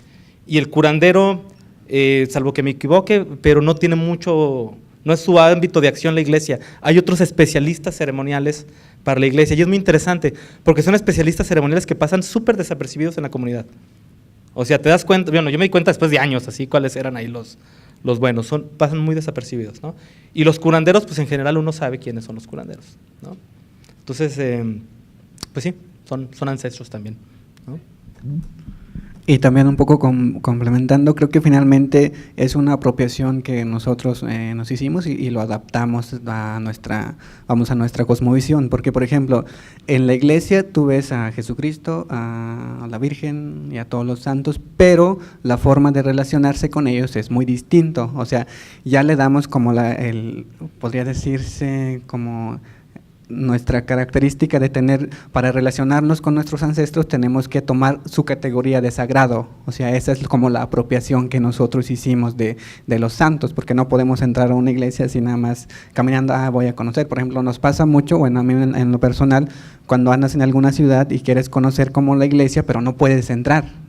Y el curandero, salvo que me equivoque, pero no tiene mucho, no es su ámbito de acción la iglesia. Hay otros especialistas ceremoniales para la iglesia, y es muy interesante, porque son especialistas ceremoniales que pasan súper desapercibidos en la comunidad. O sea, te das cuenta, bueno, yo me di cuenta después de años, así, cuáles eran ahí los buenos, pasan muy desapercibidos, ¿no? Y los curanderos, pues en general uno sabe quiénes son los curanderos, ¿no? Entonces, pues sí, son ancestros también, ¿no? Y también un poco complementando, creo que finalmente es una apropiación que nosotros nos hicimos y lo adaptamos a nuestra cosmovisión, porque por ejemplo, en la iglesia tú ves a Jesucristo, a la Virgen y a todos los santos, pero la forma de relacionarse con ellos es muy distinto, o sea, ya le damos como podría decirse como nuestra característica de tener, para relacionarnos con nuestros ancestros tenemos que tomar su categoría de sagrado, o sea, esa es como la apropiación que nosotros hicimos de los santos, porque no podemos entrar a una iglesia así nada más caminando, voy a conocer, por ejemplo, nos pasa mucho, bueno, a mí en lo personal, cuando andas en alguna ciudad y quieres conocer como la iglesia, pero no puedes entrar.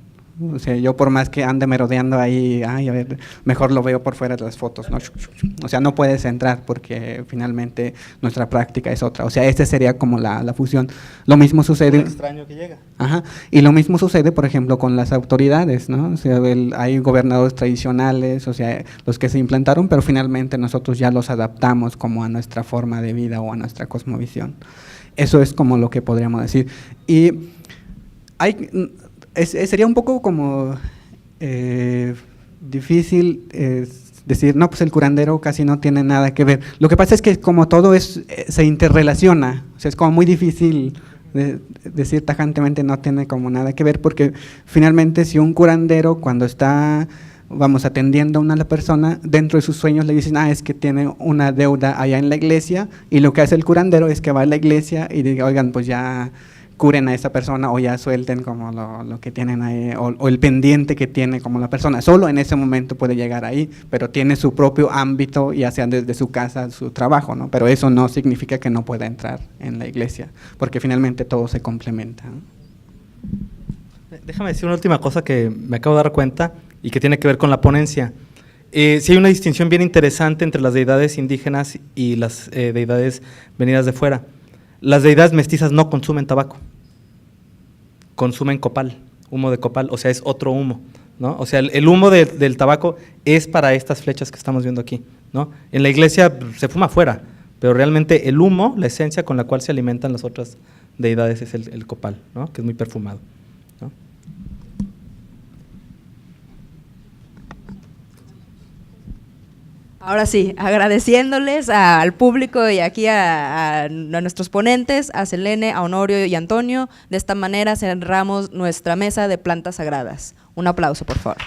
O sea, yo por más que ande merodeando ahí, a ver, mejor lo veo por fuera de las fotos, ¿no? O sea, no puedes entrar porque finalmente nuestra práctica es otra. O sea, este sería como la fusión. Lo mismo sucede… Un extraño que llega. Ajá, y lo mismo sucede, por ejemplo, con las autoridades, ¿no? O sea, hay gobernadores tradicionales, o sea, los que se implantaron, pero finalmente nosotros ya los adaptamos como a nuestra forma de vida o a nuestra cosmovisión. Eso es como lo que podríamos decir. Y sería un poco como difícil decir, no, pues el curandero casi no tiene nada que ver. Lo que pasa es que como todo se interrelaciona, o sea, es como muy difícil decir tajantemente no tiene como nada que ver, porque finalmente si un curandero cuando está, atendiendo a una persona, dentro de sus sueños le dicen, es que tiene una deuda allá en la iglesia, y lo que hace el curandero es que va a la iglesia y diga, oigan, pues ya curen a esa persona o ya suelten como lo que tienen ahí o el pendiente que tiene como la persona. Solo en ese momento puede llegar ahí, pero tiene su propio ámbito, ya sea desde su casa, su trabajo, ¿no? Pero eso no significa que no pueda entrar en la iglesia, porque finalmente todo se complementa, ¿no? Déjame decir una última cosa que me acabo de dar cuenta y que tiene que ver con la ponencia. Sí hay una distinción bien interesante entre las deidades indígenas y las deidades venidas de fuera. Las deidades mestizas no consumen tabaco, consumen copal, humo de copal, o sea, es otro humo, ¿no? O sea, el humo del tabaco es para estas flechas que estamos viendo aquí, ¿no? En la iglesia se fuma afuera, pero realmente el humo, la esencia con la cual se alimentan las otras deidades es el copal, ¿no? Que es muy perfumado, ¿no? Ahora sí, agradeciéndoles al público y aquí a nuestros ponentes, a Selene, a Honorio y a Antonio. De esta manera cerramos nuestra mesa de plantas sagradas. Un aplauso, por favor.